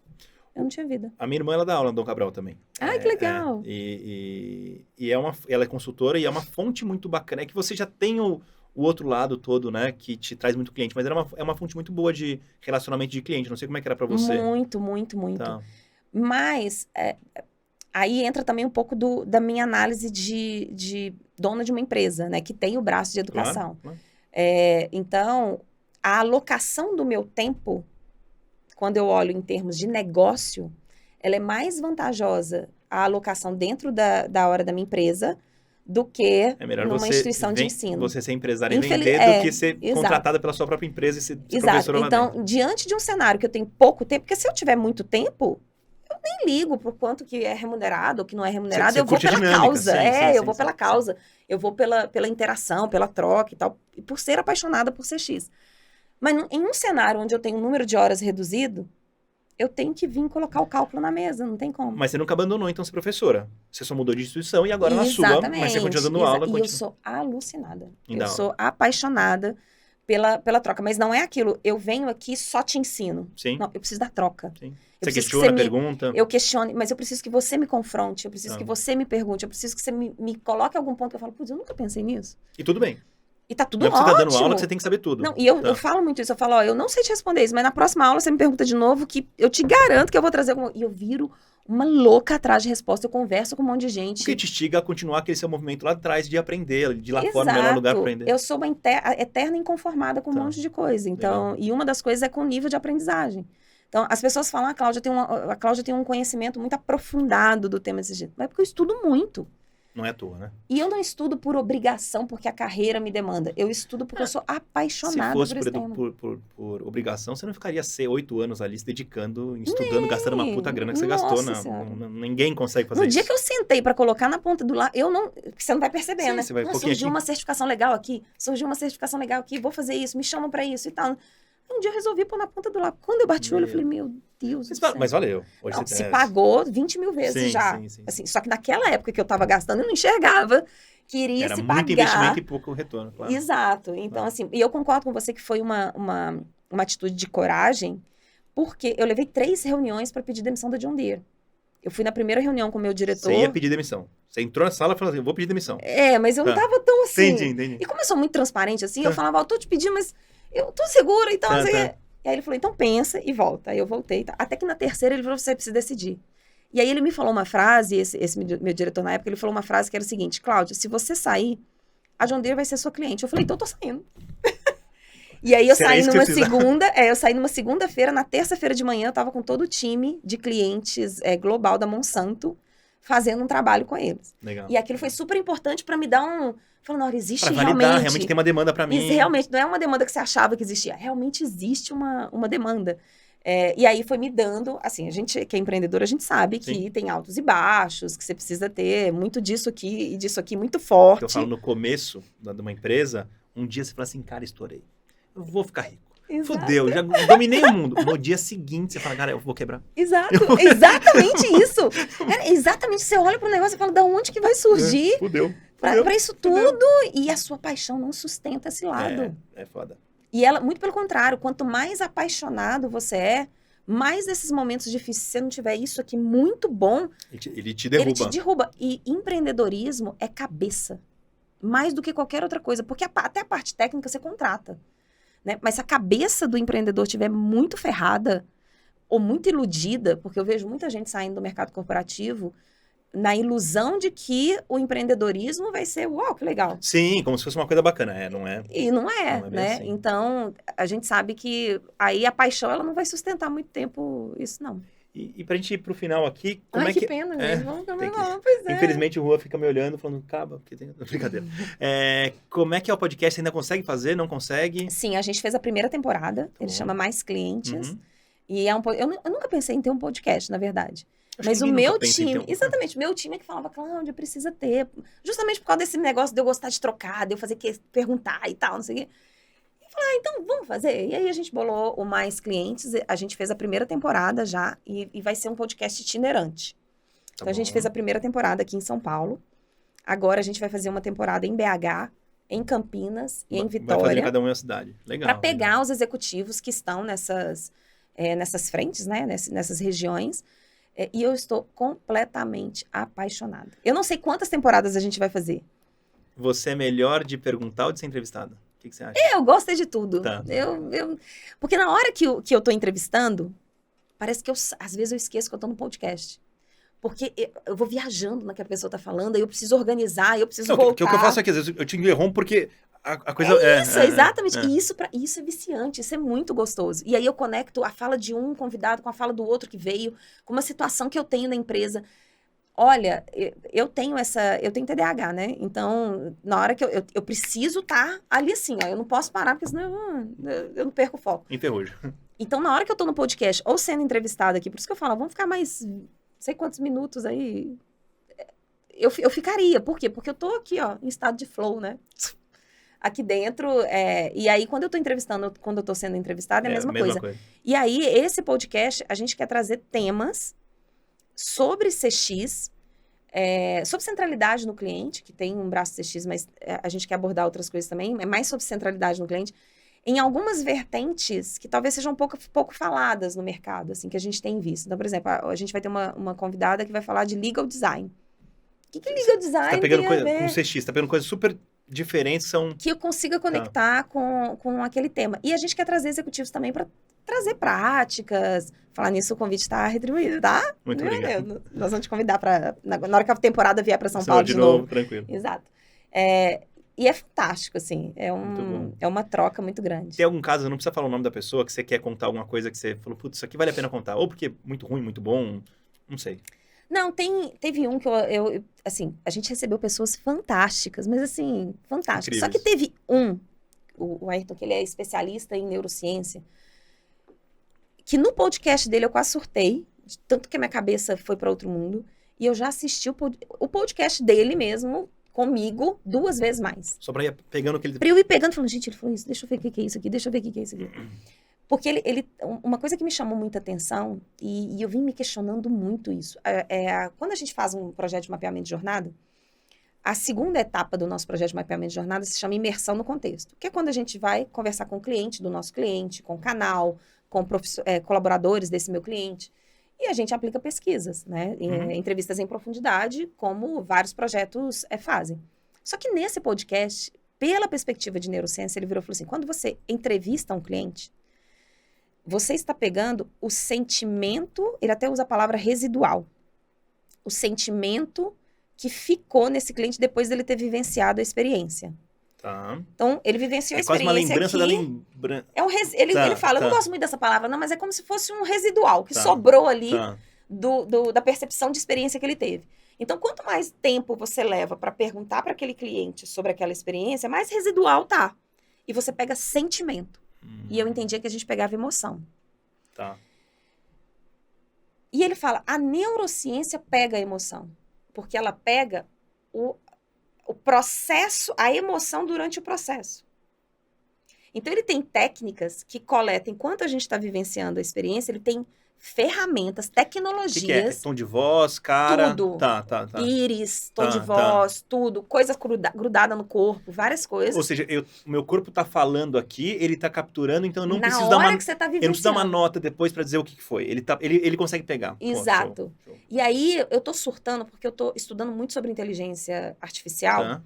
Eu não tinha vida. A minha irmã, ela dá aula no Dom Cabral também. Ai, que legal. E ela é consultora e é uma fonte muito bacana. É que você já tem o outro lado todo, né? Que te traz muito cliente. Mas é uma fonte muito boa de relacionamento de cliente. Não sei como é que era pra você. Muito, muito, muito. Tá. Mas aí entra também um pouco da minha análise de dona de uma empresa, né? Que tem o braço de educação. Claro. Então, a alocação do meu tempo, quando eu olho em termos de negócio, ela é mais vantajosa a alocação dentro da hora da minha empresa do que numa instituição de ensino. Você ser empresária e vender do que ser contratada pela sua própria empresa e ser professora lá dentro. Então, diante de um cenário que eu tenho pouco tempo, porque se eu tiver muito tempo, eu nem ligo por quanto que é remunerado ou que não é remunerado, eu vou pela causa. Eu vou pela causa. Eu vou pela interação, pela troca e tal, e por ser apaixonada por CX. Mas em um cenário onde eu tenho um número de horas reduzido, eu tenho que vir colocar o cálculo na mesa, não tem como. Mas você nunca abandonou, então, ser professora. Você só mudou de instituição e agora na sua, mas você continua dando aula. E eu sou alucinada. Eu sou apaixonada pela troca. Mas não é aquilo, eu venho aqui e só te ensino. Sim. Não, eu preciso da troca. Sim. Você questiona, pergunta. Eu questiono, mas eu preciso que você me confronte, eu preciso que você me pergunte, eu preciso que você me coloque algum ponto que eu falo, putz, eu nunca pensei nisso. E tudo bem. E tá tudo ótimo. Não é você tá dando aula que você tem que saber tudo. Não, e eu falo muito isso, eu falo, eu não sei te responder isso, mas na próxima aula você me pergunta de novo que eu te garanto que eu vou trazer alguma... E eu viro uma louca atrás de resposta, eu converso com um monte de gente. O que te instiga a continuar aquele seu movimento lá atrás de aprender, de ir lá fora, no melhor lugar para aprender. Eu sou uma eterna inconformada com um monte de coisa, então, e uma das coisas é com o nível de aprendizagem. Então, as pessoas falam, a Cláudia tem um conhecimento muito aprofundado do tema desse jeito. Mas é porque eu estudo muito. Não é à toa, né? E eu não estudo por obrigação, porque a carreira me demanda. Eu estudo porque eu sou apaixonada por esse tema. Se fosse por obrigação, você não ficaria 8 anos ali se dedicando, estudando, gastando uma puta grana que você gastou. Ninguém consegue fazer isso. No dia que eu sentei pra colocar na ponta do lápis, você não vai perceber, né? Você vai surgiu uma certificação legal aqui, vou fazer isso, me chamam pra isso e tal. Um dia eu resolvi pôr na ponta do lápis. Quando eu bati o olho, eu falei, meu Deus do céu. Mas valeu. Hoje Não, você se pagou 20 mil vezes já. Sim. Assim, só que naquela época que eu tava gastando, eu não enxergava que iria Era se muito pagar. investimento e pouco retorno, claro. Exato. Então, assim, e eu concordo com você que foi uma atitude de coragem, porque eu levei 3 reuniões para pedir demissão da John Deere. Eu fui na primeira reunião com o meu diretor. Você ia pedir demissão. Você entrou na sala e falou assim, eu vou pedir demissão. Mas eu não tava tão assim. Entendi. E como eu sou muito transparente assim, eu falava, eu tô te pedindo, mas eu tô segura, então... assim, E aí ele falou, então pensa e volta. Aí eu voltei. Até que na terceira ele falou, você precisa decidir. E aí ele me falou uma frase, esse meu diretor na época, ele falou uma frase que era o seguinte, Cláudia, se você sair, a John Deere vai ser sua cliente. Eu falei, então eu tô saindo. E aí eu saí numa segunda-feira, na terça-feira de manhã, eu tava com todo o time de clientes global da Monsanto, fazendo um trabalho com eles. Legal. E aquilo foi super importante para me dar um... Falando, não, existe pra validar, realmente tem uma demanda para mim. Realmente, não é uma demanda que você achava que existia. Realmente existe uma demanda. E aí foi me dando... Assim, a gente que é empreendedor, a gente sabe que tem altos e baixos, que você precisa ter muito disso aqui e disso aqui muito forte. Eu falo no começo de uma empresa, um dia você fala assim, cara, estourei. Eu vou ficar rico. Exato. Fudeu, já dominei o mundo. No dia seguinte, você fala, cara, eu vou quebrar. Exato, exatamente isso. Exatamente, você olha para o negócio e fala, da onde que vai surgir? Fudeu. Para isso tudo. E a sua paixão não sustenta esse lado. É foda. E ela, muito pelo contrário, quanto mais apaixonado você é, mais nesses momentos difíceis, se você não tiver isso aqui muito bom, ele te derruba. Ele te derruba. E empreendedorismo é cabeça. Mais do que qualquer outra coisa. Porque até a parte técnica você contrata. Né? Mas se a cabeça do empreendedor estiver muito ferrada ou muito iludida, porque eu vejo muita gente saindo do mercado corporativo na ilusão de que o empreendedorismo vai ser, uau, que legal. Sim, como se fosse uma coisa bacana, não é? E não é, né? Assim. Então, a gente sabe que aí a paixão, ela não vai sustentar muito tempo isso, não. E pra gente ir pro final aqui, como que pena, gente. Vamos pois é. Infelizmente o Rua fica me olhando, falando, acaba, porque tem... Brincadeira. Como é que é o podcast? Você ainda consegue fazer, não consegue? Sim, a gente fez a primeira temporada, ele chama Mais Clientes. Uhum. E eu nunca pensei em ter um podcast, na verdade. Mas o meu time, exatamente, o meu time é que falava, Cláudia, precisa ter. Justamente por causa desse negócio de eu gostar de trocar, de eu fazer perguntar e tal, não sei o quê. E falei, então vamos fazer. E aí a gente bolou o Mais Clientes, a gente fez a primeira temporada já, e vai ser um podcast itinerante. Então a gente fez a primeira temporada aqui em São Paulo. Agora a gente vai fazer uma temporada em BH, em Campinas e em Vitória. Vai fazer cada uma na cidade. Legal. Para pegar os executivos que estão nessas frentes, né? Nessas regiões. E eu estou completamente apaixonada. Eu não sei quantas temporadas a gente vai fazer. Você é melhor de perguntar ou de ser entrevistada? O que você acha? Eu gosto de tudo. Tá. Porque na hora que eu tô entrevistando, parece que às vezes eu esqueço que eu tô no podcast. Porque eu vou viajando na que a pessoa tá falando, aí eu preciso organizar, eu preciso voltar. O que eu faço aqui, às vezes eu te interrompo porque a coisa... Exatamente. E isso é viciante, isso é muito gostoso. E aí eu conecto a fala de um convidado com a fala do outro que veio, com uma situação que eu tenho na empresa. Olha, eu tenho TDAH, né? Então, na hora que eu preciso estar ali assim, ó. Eu não posso parar, porque senão eu não perco o foco. Enferrujo. Então, na hora que eu tô no podcast, ou sendo entrevistada aqui, por isso que eu falo, vamos ficar mais, não sei quantos minutos aí. Eu ficaria. Por quê? Porque eu tô aqui, ó, em estado de flow, né? Aqui dentro, e aí quando eu tô entrevistando, quando eu tô sendo entrevistada, é a mesma coisa. E aí, esse podcast, a gente quer trazer temas sobre CX, sobre centralidade no cliente, que tem um braço CX, mas a gente quer abordar outras coisas também, é mais sobre centralidade no cliente, em algumas vertentes que talvez sejam pouco faladas no mercado, assim, que a gente tem visto. Então, por exemplo, a gente vai ter uma convidada que vai falar de legal design. O que legal design tá pegando coisa com CX, tá pegando coisas super diferentes, que eu consiga conectar com aquele tema. E a gente quer trazer executivos também para trazer práticas. Falar nisso, o convite está retribuído, tá? Muito obrigado. Nós vamos te convidar na hora que a temporada vier para São Paulo de novo. Tranquilo. Exato. E é fantástico, assim. É uma troca muito grande. Tem algum caso, não precisa falar o nome da pessoa, que você quer contar alguma coisa que você falou, putz, isso aqui vale a pena contar. Ou porque é muito ruim, muito bom, não sei. Não, teve um que assim, a gente recebeu pessoas fantásticas, mas assim, fantásticas. Só que teve o Ayrton, que ele é especialista em neurociência, que no podcast dele eu quase surtei, de tanto que a minha cabeça foi para outro mundo, e eu já assisti o podcast dele mesmo, comigo, 2 vezes mais. Só pra ir pegando aquele... Pra eu ir pegando, falando, gente, ele falou isso, deixa eu ver o que é isso aqui, deixa eu ver o que é isso aqui. Porque uma coisa que me chamou muita atenção, e eu vim me questionando muito isso, quando a gente faz um projeto de mapeamento de jornada, a segunda etapa do nosso projeto de mapeamento de jornada se chama imersão no contexto, que é quando a gente vai conversar com o cliente, do nosso cliente, com o canal, com colaboradores desse meu cliente, e a gente aplica pesquisas, né? Entrevistas em profundidade, como vários projetos fazem. Só que nesse podcast, pela perspectiva de neurociência, ele virou e falou assim, quando você entrevista um cliente, você está pegando o sentimento, ele até usa a palavra residual, o sentimento que ficou nesse cliente depois dele ter vivenciado a experiência. Tá. Então, ele vivenciou a experiência quase uma lembrança aqui, da lembrança. Ele fala, eu não gosto muito dessa palavra não, mas é como se fosse um residual que sobrou ali da percepção de experiência que ele teve. Então, quanto mais tempo você leva para perguntar para aquele cliente sobre aquela experiência, mais residual tá. E você pega sentimento. E eu entendia que a gente pegava emoção. Tá. E ele fala, a neurociência pega a emoção. Porque ela pega o processo, a emoção durante o processo. Então, ele tem técnicas que coletam, enquanto a gente está vivenciando a experiência, ele tem ferramentas, tecnologias. O que é? Tom de voz, cara? Tudo. Tá. Íris, tom de voz, tudo. Coisa grudada no corpo, várias coisas. Ou seja, o meu corpo tá falando aqui, ele tá capturando, então eu não preciso dar uma... que você tá vivenciando. Eu não preciso dar uma nota depois para dizer o que foi. Ele consegue pegar. Exato. Pô, show. E aí, eu tô surtando, porque eu tô estudando muito sobre inteligência artificial. Tá.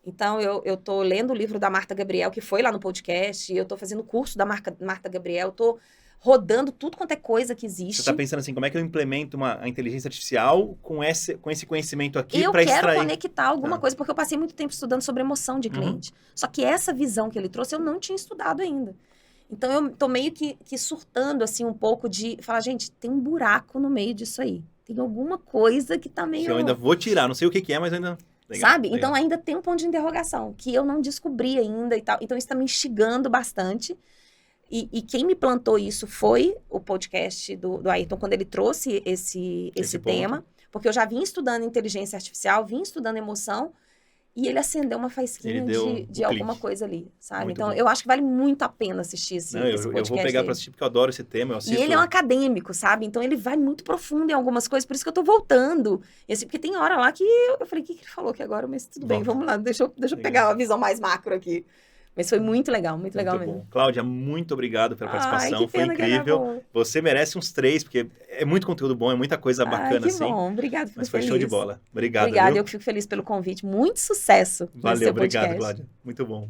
Então, eu tô lendo o livro da Marta Gabriel, que foi lá no podcast, eu tô fazendo o curso da Marta Gabriel, eu tô rodando tudo quanto é coisa que existe. Você tá pensando assim, como é que eu implemento a inteligência artificial com esse conhecimento aqui para extrair? Eu quero conectar alguma coisa, porque eu passei muito tempo estudando sobre emoção de cliente. Só que essa visão que ele trouxe, eu não tinha estudado ainda. Então, eu tô meio que surtando, assim, um pouco de falar, gente, tem um buraco no meio disso aí. Tem alguma coisa que tá meio... Que eu ainda vou tirar, não sei o que é, mas ainda... Legal, sabe? Legal. Então, ainda tem um ponto de interrogação, que eu não descobri ainda e tal. Então, isso tá me instigando bastante. E quem me plantou isso foi o podcast do Ayrton, quando ele trouxe esse tema. Porque eu já vim estudando inteligência artificial, vim estudando emoção, e ele acendeu uma faísquinha de alguma coisa ali, sabe? Muito então, bom. Eu acho que vale muito a pena assistir esse podcast. Eu vou pegar para assistir, porque eu adoro esse tema. Eu assisto... E ele é um acadêmico, sabe? Então, ele vai muito profundo em algumas coisas, por isso que eu tô voltando. E assim, porque tem hora lá que eu falei, o que ele falou aqui agora? Mas tudo bem, vamos lá, deixa eu pegar uma visão mais macro aqui. Mas foi muito legal mesmo. Bom. Cláudia, muito obrigado pela participação, foi incrível. Você merece uns 3, porque é muito conteúdo bom, é muita coisa bacana assim. Bom, obrigado. Mas foi show de bola. Obrigado. Obrigada, eu que fico feliz pelo convite. Muito sucesso. Valeu, obrigado, Cláudia. Muito bom.